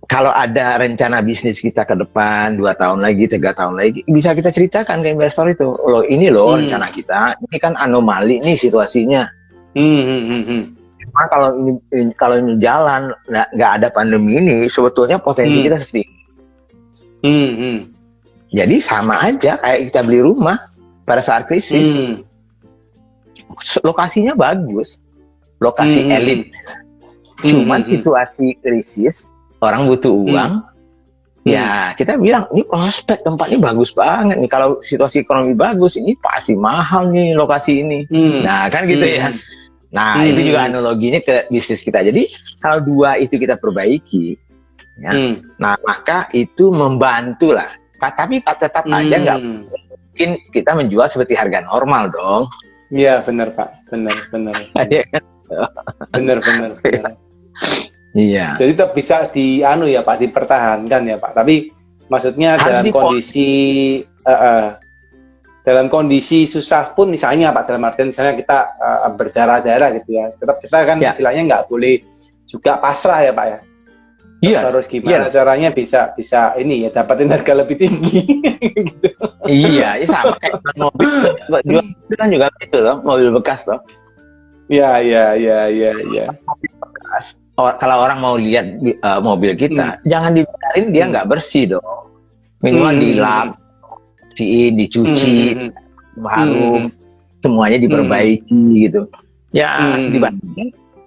Kalau ada rencana bisnis kita ke depan 2 tahun lagi, 3 tahun lagi, bisa kita ceritakan ke investor itu. Loh, ini loh rencana kita. Ini kan anomali nih situasinya. Nah, kalau ini jalan, nggak ada pandemi ini, sebetulnya potensi kita seperti ini. Jadi sama aja kayak kita beli rumah pada saat krisis. Lokasinya bagus, lokasi elit. Cuman situasi krisis, orang butuh uang, ya kita bilang ini prospek tempatnya bagus banget nih. Kalau situasi ekonomi bagus, ini pasti mahal nih lokasi ini. Nah kan gitu ya. Nah itu juga analoginya ke bisnis kita. Jadi kalau dua itu kita perbaiki, ya, nah maka itu membantu lah. Tapi tetap aja nggak mungkin kita menjual seperti harga normal dong. Iya benar Pak, benar. benar. Iya. Jadi tetap bisa dipertahankan ya Pak. Tapi maksudnya dalam kondisi susah pun misalnya Pak, dalam artian misalnya kita berdarah-darah gitu ya. Tetap kita kan istilahnya nggak boleh juga pasrah ya Pak ya. Iya. Harus gimana caranya bisa ini ya dapatin harga lebih tinggi. Gitu. Iya, sama kayak mobil. Jual kan juga itu loh, mobil bekas loh. Iya. Mobil bekas. Kalau orang mau lihat mobil kita, jangan dibiarin dia nggak bersih dong. Minimal dilap, dicuci, harum, semuanya diperbaiki gitu. Ya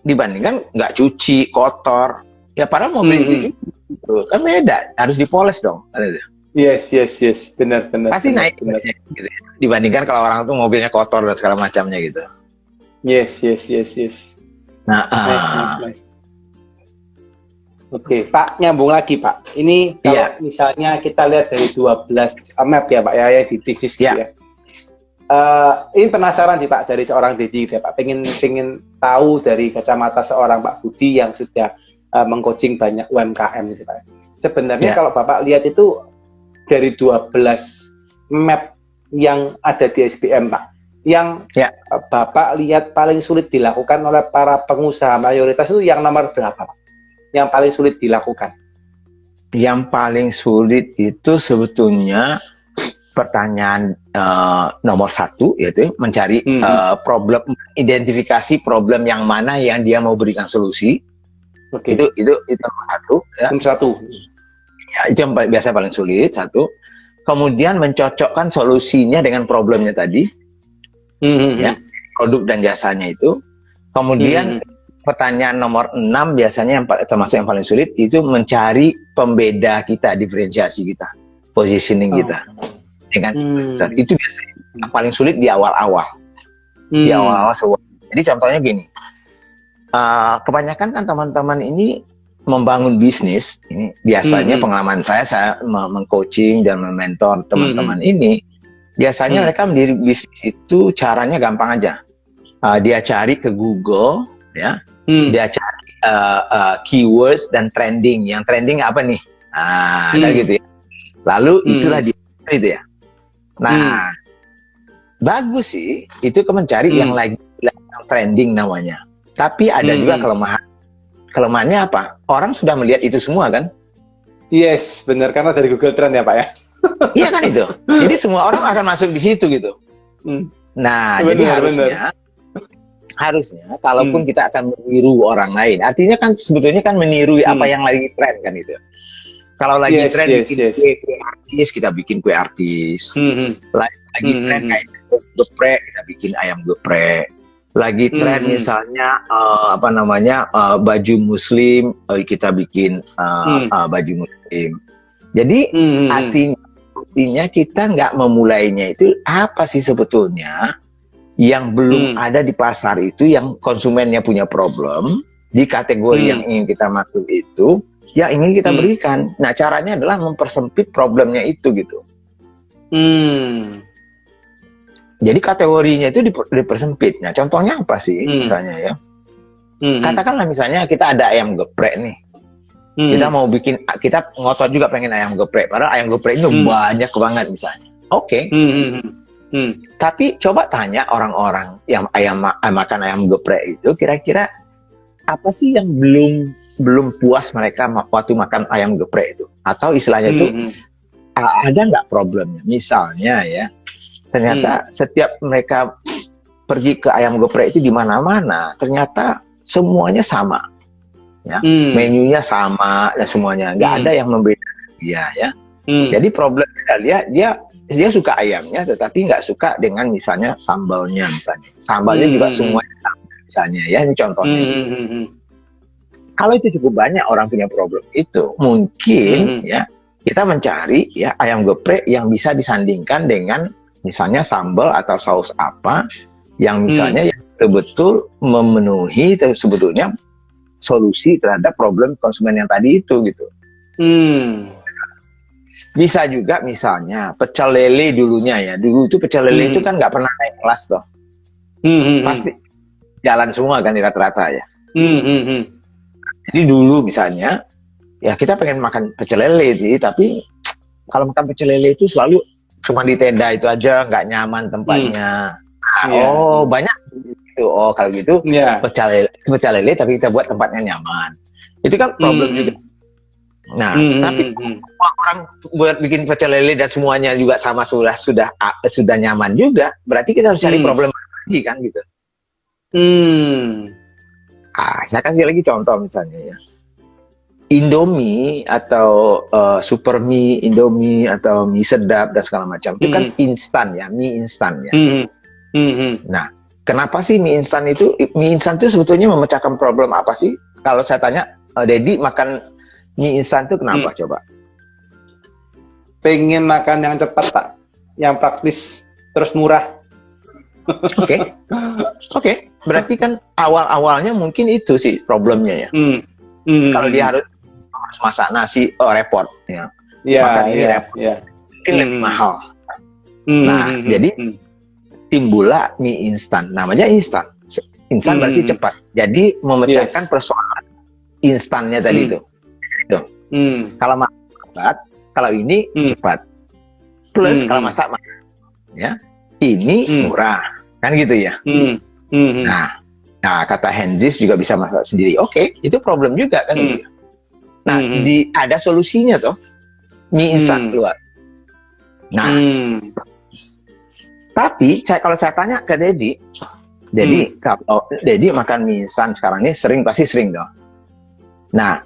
dibandingkan nggak cuci, kotor. Ya padahal mobil itu kan beda, harus dipoles dong. Yes, benar. Pasti naik gitu ya. Dibandingkan kalau orang tuh mobilnya kotor dan segala macamnya gitu. Yes. Nah, nice. Oke, Pak, nyambung lagi, Pak. Ini kalau misalnya kita lihat dari 12 map ya, Pak, ya di bisnis gitu ya. Ini penasaran sih, Pak, dari seorang Dedi gitu ya, Pak. Pengen tahu dari kacamata seorang Pak Budi yang sudah mengcoaching banyak UMKM gitu, Pak. Sebenarnya kalau Bapak lihat itu dari 12 map yang ada di SBM, Pak, yang Bapak lihat paling sulit dilakukan oleh para pengusaha mayoritas itu yang nomor berapa, Pak? Yang paling sulit dilakukan? Yang paling sulit itu sebetulnya pertanyaan nomor 1, yaitu mencari problem, identifikasi problem yang mana yang dia mau berikan solusi. Itu nomor 1. Ya. Nomor 1. Ya, itu yang biasa paling sulit, 1. Kemudian mencocokkan solusinya dengan problemnya tadi, ya, produk dan jasanya itu. Kemudian pertanyaan nomor 6 biasanya yang termasuk yang paling sulit itu mencari pembeda kita, diferensiasi kita, positioning kita. Dengan itu biasanya yang paling sulit di awal-awal. Di awal-awal. Jadi contohnya gini. Kebanyakan kan teman-teman ini membangun bisnis, ini biasanya pengalaman saya meng-coaching dan mementor teman-teman ini Biasanya mereka mendiri bisnis itu caranya gampang aja. Dia cari ke Google, ya. Dia cari keywords dan trending. Yang trending apa nih? Kayak gitu ya. Lalu itulah dia itu ya. Nah, bagus sih. Itu mencari yang lagi yang trending namanya. Tapi ada juga kelemahan. Kelemahannya apa? Orang sudah melihat itu semua kan? Yes, benar, karena dari Google Trend ya Pak ya. Iya kan itu. Jadi semua orang akan masuk di situ gitu. Nah, benar, jadi harusnya kalaupun kita akan meniru orang lain, artinya kan sebetulnya kan meniru apa yang lagi tren kan itu. Kalau lagi tren bikin kue artis, kita bikin kue artis. Lagi tren kayak geprek, kita bikin ayam geprek. Lagi tren misalnya baju muslim, kita bikin baju muslim. Jadi artinya kita nggak memulainya itu apa sih sebetulnya yang belum ada di pasar itu, yang konsumennya punya problem di kategori yang ingin kita masuk itu, yang ingin kita berikan. Nah, caranya adalah mempersempit problemnya itu gitu. Jadi kategorinya itu dipersempit. Nah, contohnya apa sih misalnya ya? Katakanlah misalnya kita ada ayam geprek nih. Kita mau bikin, kita ngotot juga pengen ayam geprek. Padahal ayam geprek itu banyak banget misalnya. Oke. Tapi coba tanya orang-orang yang makan ayam geprek itu, kira-kira apa sih yang belum puas mereka waktu makan ayam geprek itu? Atau istilahnya itu ada nggak problemnya? Misalnya ya, ternyata setiap mereka pergi ke ayam geprek itu di mana-mana, ternyata semuanya sama. Ya, menunya sama dan semuanya, nggak ada yang membedakan dia ya. Jadi problem dia suka ayamnya, tetapi nggak suka dengan misalnya sambalnya misalnya. Sambalnya juga semuanya sama misalnya ya, ini contohnya. Kalau itu cukup banyak orang punya problem itu, mungkin ya kita mencari ya ayam geprek yang bisa disandingkan dengan misalnya sambal atau saus apa yang misalnya yang betul-betul memenuhi sebetulnya solusi terhadap problem konsumen yang tadi itu gitu. Bisa juga misalnya pecel lele dulunya ya. Dulu itu pecel lele itu kan nggak pernah naik kelas toh. Pasti jalan semua kan rata-rata ya. Jadi dulu misalnya ya kita pengen makan pecel lele sih, tapi kalau makan pecel lele itu selalu cuma di tenda itu aja, nggak nyaman tempatnya. Banyak gitu. Oh kalau gitu pecel lele tapi kita buat tempatnya nyaman. Itu kan problem juga. Nah, tapi orang buat bikin pecel lele dan semuanya juga sama sudah nyaman juga, berarti kita harus cari problem lagi kan gitu. Saya kasih lagi contoh misalnya ya. Indomie atau Super Mie, Indomie atau mie sedap dan segala macam itu kan instan ya, mie instan ya. Nah, kenapa sih mie instan itu sebetulnya memecahkan problem apa sih? Kalau saya tanya, Dedi makan mie instan itu kenapa coba? Pengen makan yang cepat Pak, yang praktis terus murah. Oke. Berarti kan awal-awalnya mungkin itu sih problemnya ya. Kalau dia harus masak nasi, repot ya. Makan ini repot. Mungkin lebih mahal. Nah, jadi timbullah mie instan. Namanya instan. Instan berarti cepat. Jadi memecahkan persoalan instannya tadi itu. Kalau masak cepat, kalau ini cepat. Plus kalau masak ya, ini murah. Kan gitu ya. Nah, kata Hendris juga bisa masak sendiri. Oke, itu problem juga kan gitu. Nah, ada solusinya toh. Mie instan keluar. Nah, tapi kalau saya tanya ke Dedi, kalau Dedi makan mie instan sekarang ini pasti sering dong. Nah,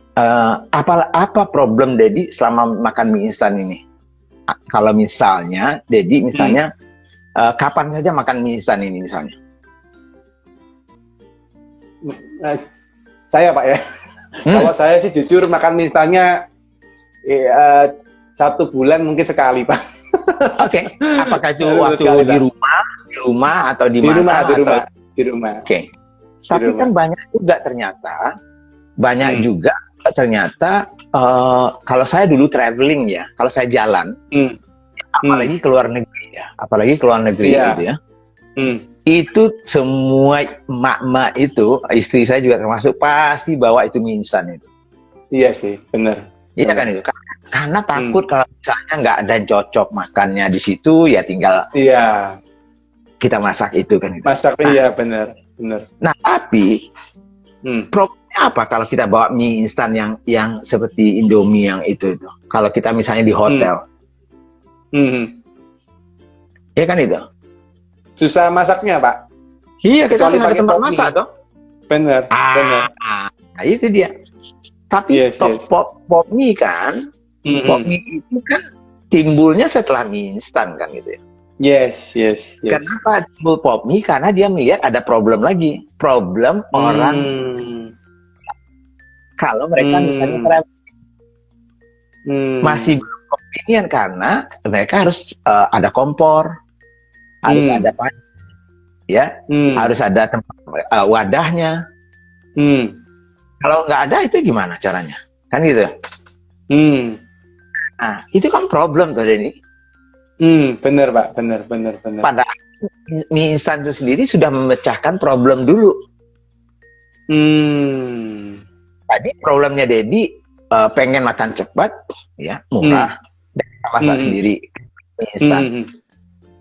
apa problem Dedi selama makan mie instan ini? Kalau misalnya Dedi kapan saja makan mie instan ini misalnya? Saya Pak ya. Kalau saya sih jujur makan mie instannya 1 bulan mungkin sekali Pak. Oke. Apakah itu waktu di rumah atau di mana? Di rumah. Oke. Tapi kan banyak juga ternyata kalau saya dulu traveling ya, kalau saya jalan, apalagi keluar negeri ya, apalagi keluar negeri gitu ya. Itu semua emak-emak itu, istri saya juga termasuk, pasti bawa itu mie instan itu. Iya sih, benar. Iya kan itu, karena takut kalau misalnya nggak ada cocok makannya di situ, ya tinggal kita masak itu kan. Masak, iya benar. Nah tapi problemnya apa kalau kita bawa mie instan yang seperti Indomie yang itu? Kalau kita misalnya di hotel, ya kan itu. Susah masaknya, Pak. Iya, kita nggak ada tempat masak toh. Benar. Nah, itu dia. Tapi pop mie kan, pop mie itu kan timbulnya setelah mie instan kan gitu ya. Yes. Kenapa timbul pop mie? Karena dia melihat ada problem lagi. Problem orang kalau mereka misalnya masih belum convenient karena mereka harus ada kompor, harus ada panci, ya, harus ada tempat wadahnya. Kalau nggak ada itu gimana caranya? Kan gitu. Nah, itu kan problem tuh ini. Benar Pak, benar. Padahal mie instan itu sendiri sudah memecahkan problem dulu. Tadi problemnya Dedi pengen makan cepat, ya murah, dan masak sendiri mie instan.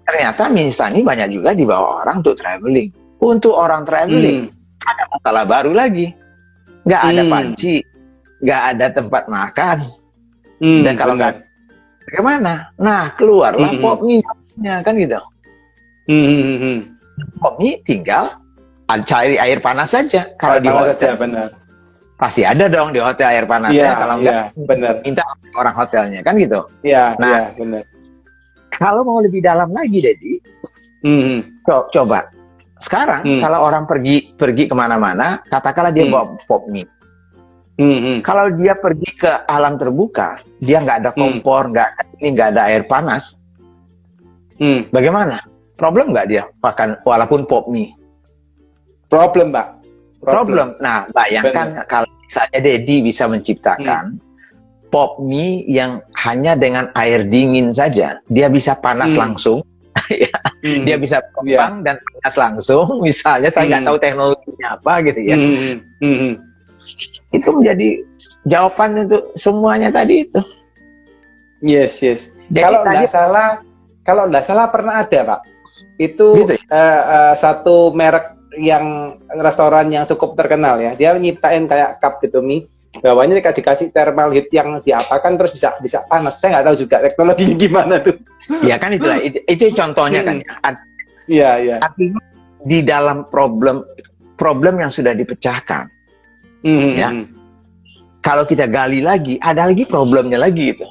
Ternyata mie instan ini banyak juga dibawa orang untuk traveling. Untuk orang traveling ada masalah baru lagi. Nggak ada panci, nggak ada tempat makan, dan kalau nggak, bagaimana? Nah, keluarlah pop mie-nya kan gitu. Pop mie tinggal cari air panas saja. Kalau di hotel, benar. Pasti ada dong di hotel air panasnya. Kalau nggak, benar. minta orang hotelnya kan gitu. Iya, nah, benar. Kalau mau lebih dalam lagi, Dedi, coba. Sekarang kalau orang pergi kemana-mana, katakanlah dia bawa pop mie. Kalau dia pergi ke alam terbuka, dia nggak ada kompor, nggak ada air panas. Bagaimana? Problem nggak dia makan walaupun pop mie? Problem, Pak. Problem. Nah, bayangkan kalau misalnya Dedi bisa menciptakan pop mie yang hanya dengan air dingin saja, dia bisa panas langsung. Dia bisa kembang dan panas langsung. Misalnya saya nggak tahu teknologinya apa gitu ya. Itu menjadi jawaban untuk semuanya tadi itu. Yes. Jadi, kalau nggak salah pernah ada Pak. Itu gitu ya? Satu merek yang restoran yang cukup terkenal ya. Dia nyiptain kayak cup gitu mie. Bawahnya dikasih thermal heat yang diapakan terus bisa panas. Saya nggak tahu juga teknologinya gimana tuh. Ya kan itulah, itu contohnya kan. Iya. Artinya di dalam problem yang sudah dipecahkan, ya. Kalau kita gali lagi, ada lagi problemnya lagi gitu.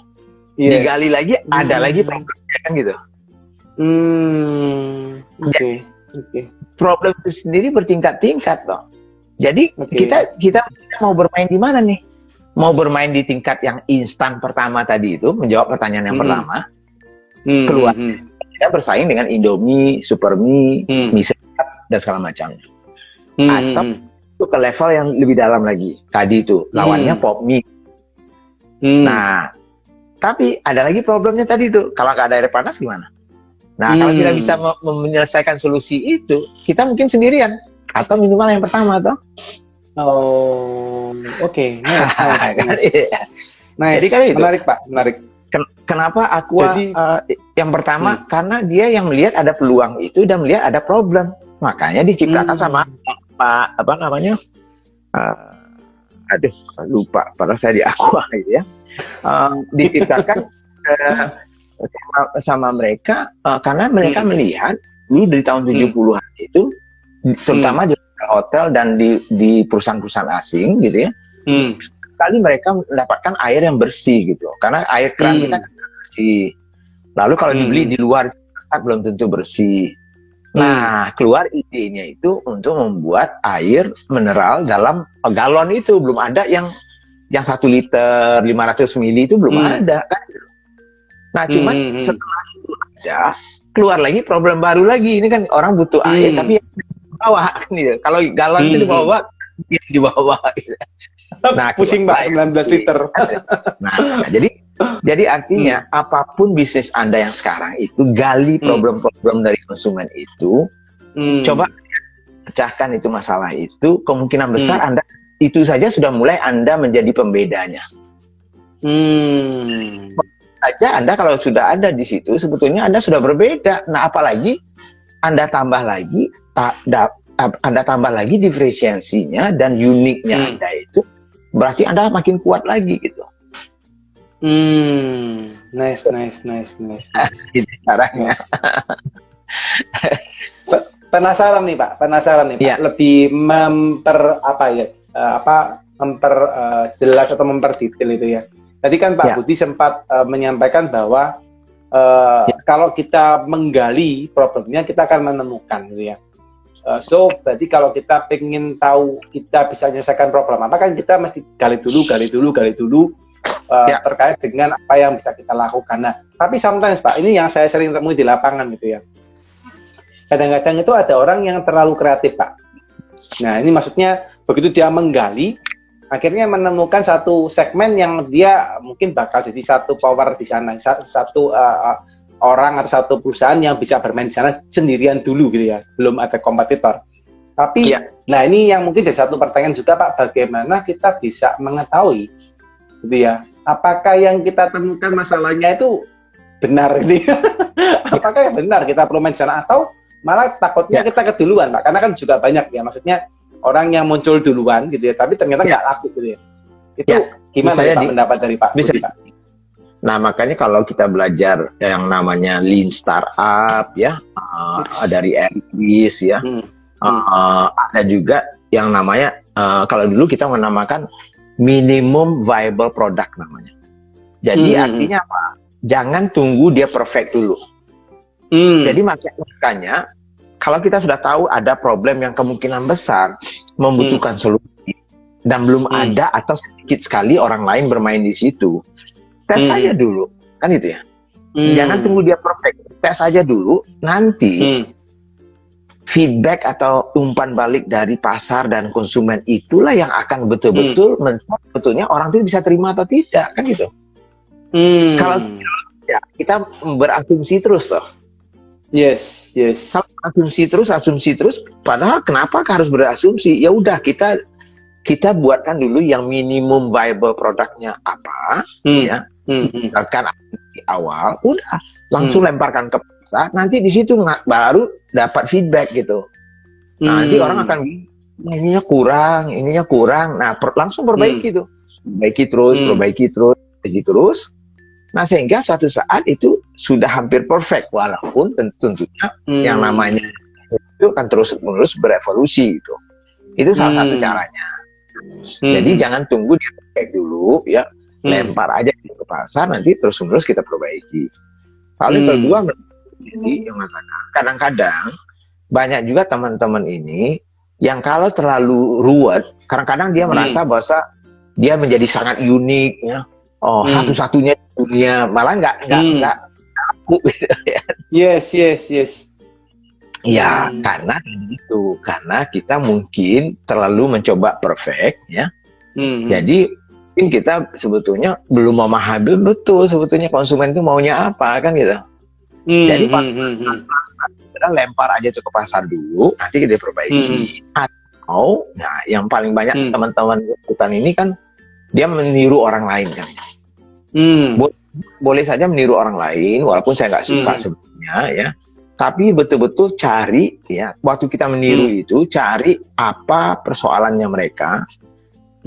Digali lagi, ada lagi problemnya kan gitu. Oke. Problem itu sendiri bertingkat-tingkat toh. Jadi kita mau bermain di mana nih? Mau bermain di tingkat yang instan pertama tadi itu, menjawab pertanyaan yang pertama, keluar kita bersaing dengan Indomie, Super Mie, mie sehat dan segala macamnya. Atau itu ke level yang lebih dalam lagi. Tadi itu lawannya pop mie. Nah, tapi ada lagi problemnya tadi itu. Kalau nggak ada air panas gimana? Nah, kalau kita bisa menyelesaikan solusi itu, kita mungkin sendirian. Atau minimal yang pertama toh. Oke. Nice. Jadi kan itu menarik Pak, menarik. Kenapa Aqua yang pertama? Karena dia yang melihat ada peluang itu dan melihat ada problem. Makanya diciptakan sama Pak apa namanya? Lupa. Padahal saya di Aqua gitu ya. Diciptakan sama mereka karena mereka melihat dulu dari tahun 70-an itu terutama di hotel dan di perusahaan-perusahaan asing gitu ya, kali mereka mendapatkan air yang bersih gitu, karena air keran kita kan bersih. Lalu kalau dibeli di luar belum tentu bersih. Nah, keluar idenya itu untuk membuat air mineral dalam galon itu. Belum ada yang 1 liter 500 mili itu belum ada kan. Nah, cuman setelah itu ada, keluar lagi problem baru lagi. Ini kan orang butuh air tapi bawah kan gitu. Kalau galon itu di bawah gitu. Nah, pusing Pak, 19 liter. Nah, jadi artinya apapun bisnis Anda yang sekarang itu gali problem-problem dari konsumen itu, coba pecahkan itu masalah itu, kemungkinan besar Anda itu saja sudah mulai Anda menjadi pembedanya. Saja Anda kalau sudah ada di situ, sebetulnya Anda sudah berbeda. Nah, apalagi Anda tambah lagi, Anda tambah lagi diferensiasinya dan uniknya Anda itu, berarti Anda makin kuat lagi gitu. Nice. Gitu caranya. Penasaran nih Pak. Ya. Lebih jelas atau memperdetail itu ya. Tadi kan Pak Budi sempat menyampaikan bahwa kalau kita menggali problemnya kita akan menemukan gitu ya. So berarti kalau kita pengen tahu kita bisa menyelesaikan problem apa kan kita mesti gali dulu terkait dengan apa yang bisa kita lakukan. Nah, tapi sometimes Pak, ini yang saya sering temui di lapangan gitu ya. Kadang-kadang itu ada orang yang terlalu kreatif Pak. Nah, ini maksudnya begitu dia menggali, akhirnya menemukan satu segmen yang dia mungkin bakal jadi satu power di sana, satu orang atau satu perusahaan yang bisa bermain di sana sendirian dulu gitu ya, belum ada kompetitor. Tapi, nah ini yang mungkin jadi satu pertanyaan juga Pak, bagaimana kita bisa mengetahui gitu ya, apakah yang kita temukan masalahnya itu benar gitu ya? Apakah benar kita perlu main di sana atau malah takutnya kita keduluan Pak, karena kan juga banyak ya, maksudnya orang yang muncul duluan gitu ya, tapi ternyata nggak laku gitu ya. Itu gimana Pak pendapat dari Pak Budi, Pak? Nah, makanya kalau kita belajar yang namanya Lean Startup ya, dari Airbus ya, ada juga yang namanya, kalau dulu kita menamakan Minimum Viable Product namanya. Jadi artinya apa? Jangan tunggu dia perfect dulu. Jadi makanya kalau kita sudah tahu ada problem yang kemungkinan besar membutuhkan solusi dan belum ada atau sedikit sekali orang lain bermain di situ, tes aja dulu, kan itu ya. Jangan tunggu dia perfect, tes aja dulu. Nanti feedback atau umpan balik dari pasar dan konsumen itulah yang akan betul-betul sebetulnya orang itu bisa terima atau tidak, kan gitu. Kalau ya, kita berasumsi terus toh. Yes. Kalau asumsi terus, padahal kenapa harus berasumsi? Ya udah kita buatkan dulu yang minimum viable produknya apa, ya. Kan di awal, udah langsung lemparkan ke pasar. Nanti di situ baru dapat feedback gitu. Nanti orang akan ininya kurang. Nah, langsung perbaiki tuh, perbaiki terus. Nah, sehingga suatu saat itu sudah hampir perfect, walaupun tentunya yang namanya itu kan terus-menerus berevolusi gitu. Itu salah satu caranya. Jadi jangan tunggu dia perfect dulu ya, lempar aja ke pasar, nanti terus-menerus kita perbaiki. Lalu kedua, jadi yang kadang-kadang banyak juga teman-teman ini yang kalau terlalu ruwet, kadang-kadang dia merasa bahwa dia menjadi sangat unik ya. Satu-satunya di dunia, malah nggak laku gitu ya. Yes. Ya, karena itu, karena kita mungkin terlalu mencoba perfect ya. Jadi mungkin kita sebetulnya belum memahami betul sebetulnya konsumen itu maunya apa, kan gitu. Jadi kita lempar aja ke pasar dulu, nanti kita perbaiki. Atau, nah yang paling banyak teman-teman lakukan ini kan dia meniru orang lain kan. Boleh saja meniru orang lain, walaupun saya nggak suka sebetulnya ya. Tapi betul-betul cari ya, waktu kita meniru itu cari apa persoalannya mereka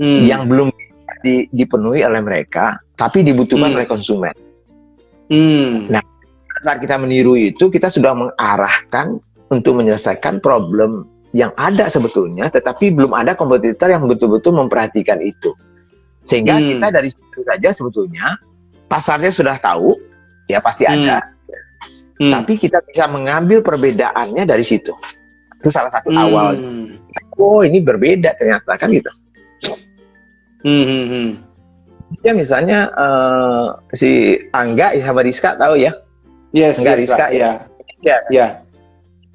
yang belum dipenuhi oleh mereka, tapi dibutuhkan oleh konsumen. Nah, saat kita meniru itu kita sudah mengarahkan untuk menyelesaikan problem yang ada sebetulnya, tetapi belum ada kompetitor yang betul-betul memperhatikan itu. Sehingga kita dari situ saja sebetulnya pasarnya sudah tahu, ya pasti ada. Tapi kita bisa mengambil perbedaannya dari situ. Itu salah satu awal. Oh, ini berbeda ternyata, kan gitu. Ya misalnya si Angga sama Rizka tahu ya? Yes, Rizka ya.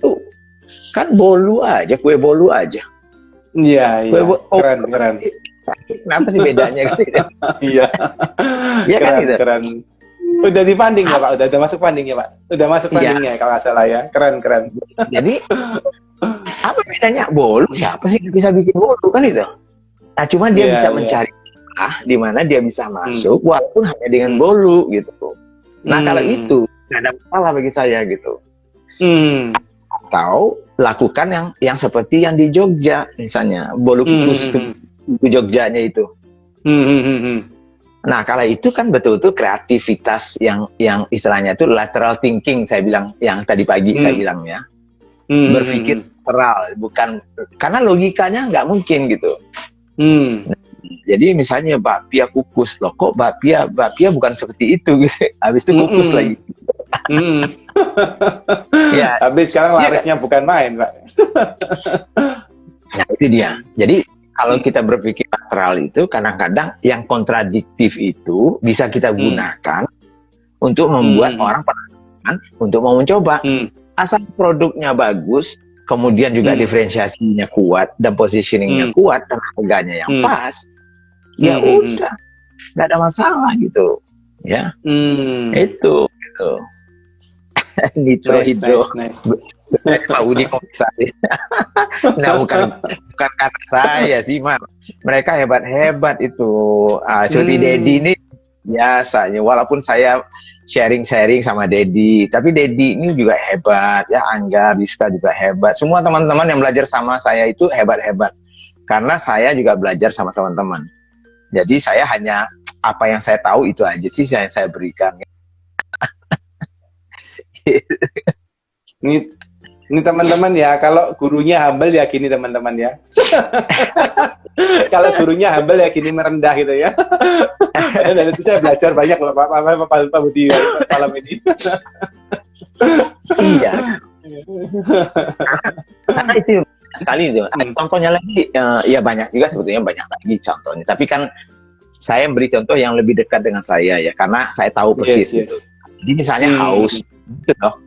Tuh kan kue bolu aja. Iya. Keren. Kenapa sih bedanya gitu? Iya. Iya kan gitu. Keren. Udah di funding ya Pak? Udah masuk funding ya Pak? Udah masuk fundingnya kalau nggak salah ya. Keren. Jadi apa bedanya? Bolu siapa sih yang bisa bikin bolu kan itu? Nah cuma dia bisa mencari di mana dia bisa masuk walaupun hanya dengan bolu gitu. Nah kalau itu nggak ada masalah bagi saya gitu. Atau lakukan yang seperti yang di Jogja misalnya bolu kukus di Jogjanya itu. Nah kalau itu kan betul-betul kreativitas yang istilahnya itu lateral thinking saya bilang yang tadi pagi saya bilang ya. Berpikir lateral bukan karena logikanya nggak mungkin gitu. Jadi misalnya bakpia kukus loh kok bakpia bukan seperti itu gitu. Habis itu kukus lagi. Ya, habis sekarang larisnya bukan main, Pak. Nah, itu dia. Jadi kalau kita berpikir lateral itu kadang-kadang yang kontradiktif itu bisa kita gunakan untuk membuat orang penasaran untuk mau mencoba. Asal produknya bagus, kemudian juga diferensiasinya kuat dan positioningnya kuat dan harganya yang pas, ya udah, nggak ada masalah gitu, ya. Itu gitu. Nitro hidro. Pak Budi komisaris. Nah bukan kata saya sih, Mas. Mereka hebat itu. Seperti Dedi ini biasanya, walaupun saya sharing sama Dedi, tapi Dedi ini juga hebat ya, Angga, Rizka juga hebat. Semua teman-teman yang belajar sama saya itu hebat-hebat. Karena saya juga belajar sama teman-teman. Jadi saya hanya apa yang saya tahu itu aja sih yang saya berikan. Ini teman-teman ya, kalau gurunya humble ya gini teman-teman ya. Kalau gurunya humble ya gini merendah gitu ya. Dan itu saya belajar banyak loh Pak Budi malam ini. Iya. Karena itu sekali itu. Contohnya lagi ya banyak juga sebetulnya banyak lagi contohnya. Tapi kan saya beri contoh yang lebih dekat dengan saya ya, karena saya tahu persis gitu. Jadi misalnya haus gitu loh.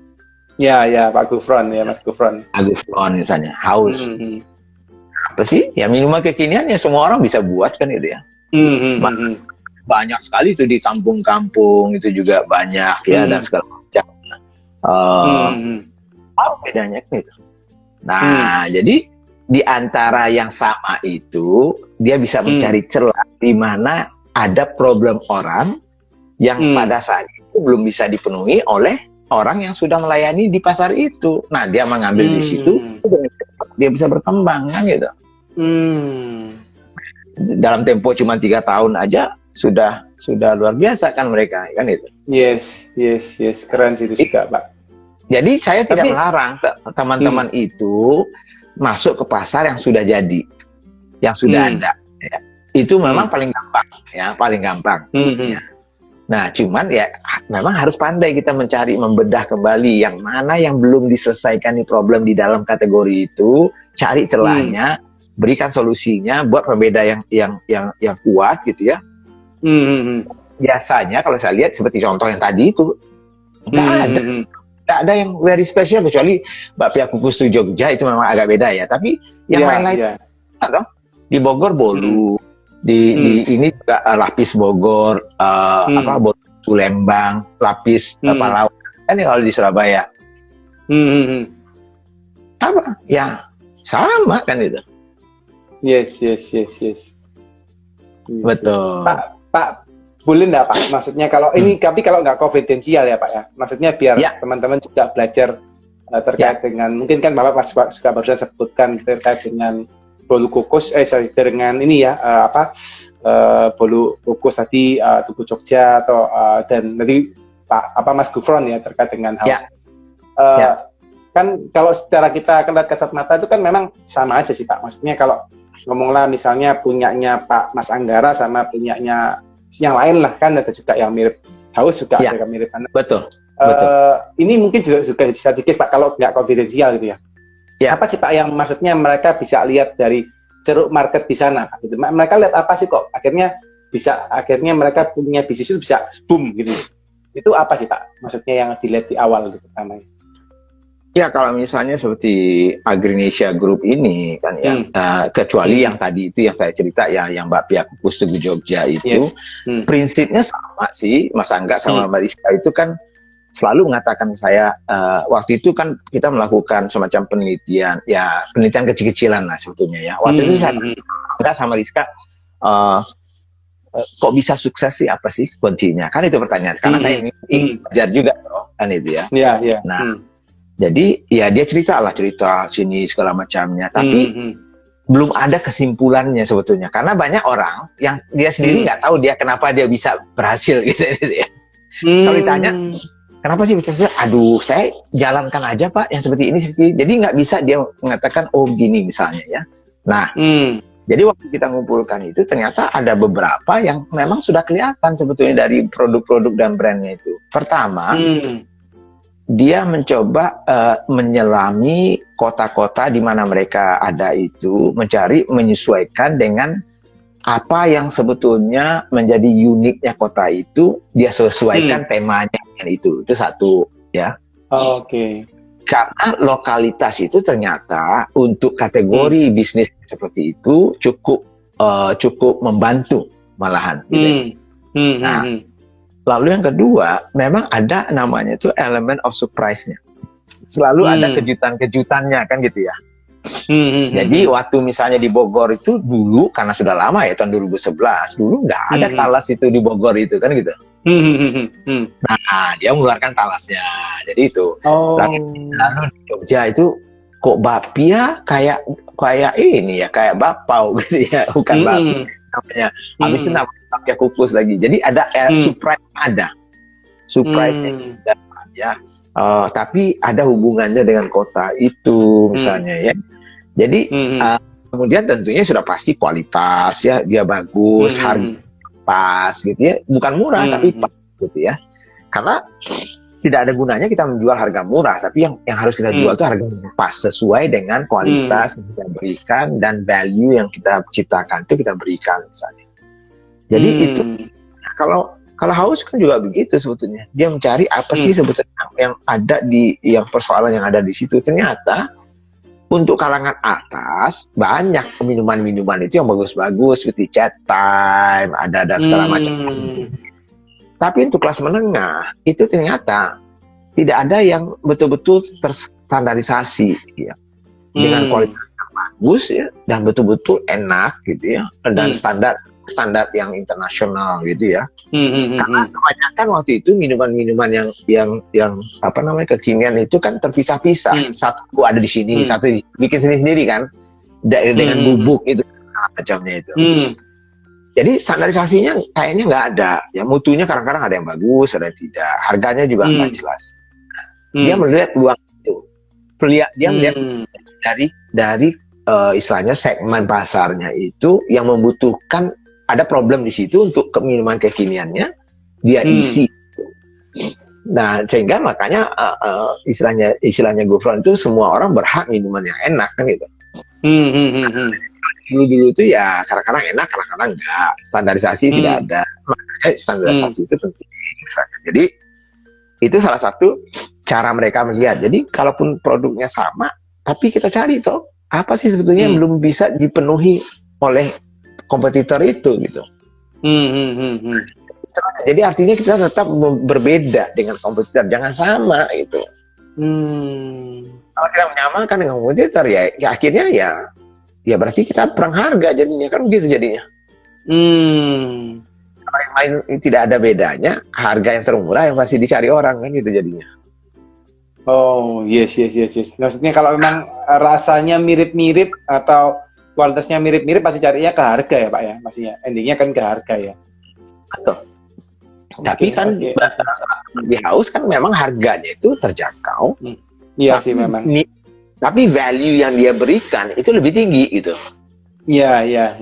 Ya Pak Gufron ya Mas Gufron. Pak Gufron misalnya haus. Apa sih? Ya minuman kekinian ya semua orang bisa buat kan itu ya. Banyak sekali itu di kampung-kampung itu juga banyak ya dan segala macam. Apa bedanya gitu? Nah jadi di antara yang sama itu dia bisa mencari celah di mana ada problem orang yang pada saat itu belum bisa dipenuhi oleh orang yang sudah melayani di pasar itu. Nah, dia mengambil di situ, dia bisa berkembang kan gitu. Dalam tempo cuma 3 tahun aja sudah luar biasa kan mereka kan itu. Yes, keren sih itu juga, Pak. Jadi saya tidak melarang teman-teman itu masuk ke pasar yang sudah jadi, yang sudah ada. Ya. Itu memang paling gampang, ya paling gampang. Ya. Nah, cuman ya memang harus pandai kita mencari, membedah kembali yang mana yang belum diselesaikan nih problem di dalam kategori itu, cari celahnya, berikan solusinya, buat pembeda yang kuat gitu ya. Biasanya kalau saya lihat seperti contoh yang tadi itu nggak ada yang very special kecuali bakpia kukus di Jogja itu memang agak beda ya. Tapi yang lain-lain, di Bogor bolu. Di ini juga lapis Bogor, bolu Lembang, lapis Pahlawan kan kalau di Surabaya. Apa? Ya sama kan itu. Yes. Betul. Pak, boleh nggak Pak? Maksudnya kalau ini, tapi kalau nggak konfidensial ya Pak ya. Maksudnya biar teman-teman juga belajar terkait dengan, mungkin kan Bapak suka barusan sebutkan terkait dengan bolu kukus, dengan ini ya, bolu kukus tadi Tugu Jogja atau dan nanti Mas Gufron ya terkait dengan haus. Kan kalau secara kita lihat kasat mata itu kan memang sama aja sih Pak. Maksudnya kalau ngomonglah misalnya punyanya Pak Mas Anggara sama punyanya yang lain lah kan ada juga yang mirip haus juga ada yang mirip. Betul. Ini mungkin juga strategis Pak kalau nggak konfidensial gitu ya. Apa sih Pak yang maksudnya mereka bisa lihat dari ceruk market di sana gitu. Mereka lihat apa sih kok akhirnya mereka punya bisnis itu bisa boom gitu. Itu apa sih Pak maksudnya yang dilihat di awal gitu pertamanya? Ya kalau misalnya seperti Agrinesia Group ini kan ya, kecuali yang tadi itu yang saya cerita ya, yang Bapia Kukus Tugu Jogja itu, prinsipnya sama sih, Mas Angga sama Mbak Rizka itu kan selalu mengatakan saya, waktu itu kan kita melakukan semacam penelitian, ya penelitian kecil-kecilan lah sebetulnya ya. Waktu itu saya Angga sama Rizka, kok bisa sukses sih, apa sih kuncinya? Kan itu pertanyaan, karena saya ingin belajar juga kan itu ya. Nah, jadi ya dia cerita sini segala macamnya, tapi belum ada kesimpulannya sebetulnya, karena banyak orang yang dia sendiri nggak tahu dia kenapa dia bisa berhasil gitu ya. Kalau ditanya kenapa sih bisa, aduh saya jalankan aja Pak yang seperti ini, jadi nggak bisa dia mengatakan oh gini misalnya ya. Nah, jadi waktu kita ngumpulkan itu ternyata ada beberapa yang memang sudah kelihatan sebetulnya dari produk-produk dan brandnya itu. Pertama, dia mencoba menyelami kota-kota di mana mereka ada itu, menyesuaikan dengan apa yang sebetulnya menjadi uniknya kota itu, dia sesuaikan temanya itu satu ya. Oke. Karena lokalitas itu ternyata untuk kategori bisnis seperti itu cukup membantu malahan. Gitu. Nah, lalu yang kedua, memang ada namanya itu elemen of surprise-nya. Selalu ada kejutan-kejutannya kan gitu ya. Jadi waktu misalnya di Bogor itu dulu, karena sudah lama ya, tahun 2011, dulu nggak ada talas itu di Bogor itu kan gitu. Nah, dia mengeluarkan talasnya. Jadi itu. Lalu di Jogja itu kok bapia kayak ini ya, kayak bapau gitu ya, bukan bapia namanya. Habis itu namanya bapia kukus lagi. Jadi ada surprise ya. Tapi ada hubungannya dengan kota itu misalnya ya. Jadi kemudian tentunya sudah pasti kualitas ya, dia bagus, harga pas gitu ya, bukan murah tapi pas gitu ya. Karena tidak ada gunanya kita menjual harga murah, tapi yang harus kita jual itu harga pas sesuai dengan kualitas yang kita berikan dan value yang kita ciptakan itu kita berikan misalnya. Jadi itu kalau Haus kan juga begitu sebetulnya. Dia mencari apa sih sebetulnya yang ada yang persoalan yang ada di situ. Ternyata untuk kalangan atas banyak minuman-minuman itu yang bagus-bagus seperti Chat Time, ada segala macam. Tapi untuk kelas menengah itu ternyata tidak ada yang betul-betul terstandarisasi ya. Dengan kualitas yang bagus ya, dan betul-betul enak gitu ya, dan standar yang internasional gitu ya. Karena kebanyakan waktu itu minuman-minuman yang apa namanya kekinian itu kan terpisah-pisah. Satu ada di sini, satu bikin sendiri-sendiri kan, dengan bubuk itu macamnya itu. Jadi standarisasinya kayaknya nggak ada. Ya mutunya kadang-kadang ada yang bagus, ada yang tidak. Harganya juga nggak jelas. Dia melihat peluang itu. Dia melihat dari istilahnya segmen pasarnya itu yang membutuhkan, ada problem di situ untuk minuman kekiniannya dia isi. Nah, sehingga makanya istilahnya Gufron itu semua orang berhak minuman yang enak kan gitu. Dulu itu ya kadang-kadang enak, kadang-kadang enggak. Standarisasi tidak ada. Makanya standarisasi itu penting. Jadi itu salah satu cara mereka melihat. Jadi kalaupun produknya sama, tapi kita cari toh apa sih sebetulnya yang belum bisa dipenuhi oleh kompetitor itu gitu. Jadi artinya kita tetap berbeda dengan kompetitor, jangan sama itu. Kalau kita menyamakan dengan kompetitor ya akhirnya ya berarti kita perang harga jadinya kan begitu jadinya. Kalau yang lain tidak ada bedanya, harga yang termurah yang pasti dicari orang kan gitu jadinya. Oh yes. Maksudnya kalau memang rasanya mirip-mirip atau kualitasnya mirip-mirip pasti carinya ke harga ya Pak ya, pastinya endingnya kan ke harga ya. Betul. Tapi kan di Haus kan memang harganya itu terjangkau. Iya sih memang. Tapi value yang dia berikan itu lebih tinggi gitu. Iya.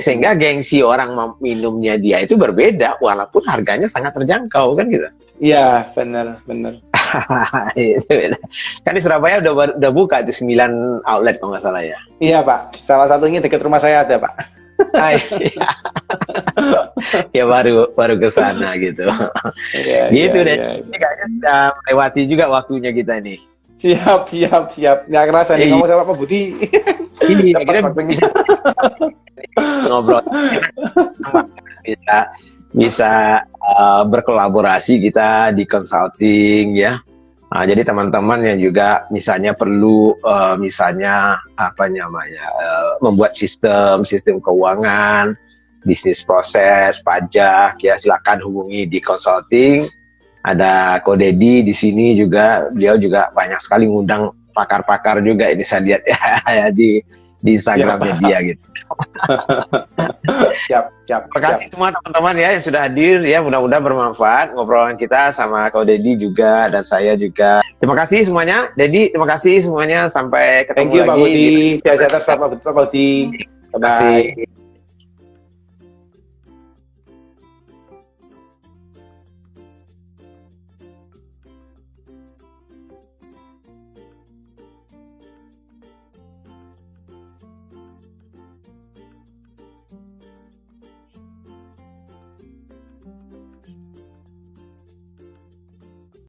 Sehingga gengsi orang minumnya dia itu berbeda walaupun harganya sangat terjangkau kan gitu. Iya, benar. Kan di Surabaya udah buka itu 9 outlet kalau nggak salah ya. Iya Pak, salah satunya dekat rumah saya ada Pak. Ya baru ke sana gitu. Gitu deh. Ini kayaknya sudah melewati juga waktunya kita ini. Siap, siap, siap. Nggak kerasa nih ngomong sama Pak Budi. Iya, Cepat kita waktunya. bisa ngobrol, bisa bisa berkolaborasi kita di consulting ya. Nah, jadi teman-teman yang juga misalnya perlu misalnya apa namanya membuat sistem keuangan, bisnis proses, pajak ya silakan hubungi di consulting. Ada Ko Dedi di sini juga, beliau juga banyak sekali ngundang pakar-pakar juga ini saya lihat ya di Instagramnya dia gitu. Siap, siap. Terima kasih semua teman-teman ya yang sudah hadir ya, mudah-mudahan bermanfaat ngobrolan kita sama Ko Dedi juga dan saya juga. Terima kasih semuanya, Dedi. Terima kasih semuanya. Sampai ketemu Thank you lagi. Pak Budi. Sehat-sehat Pak Budi. Terima kasih.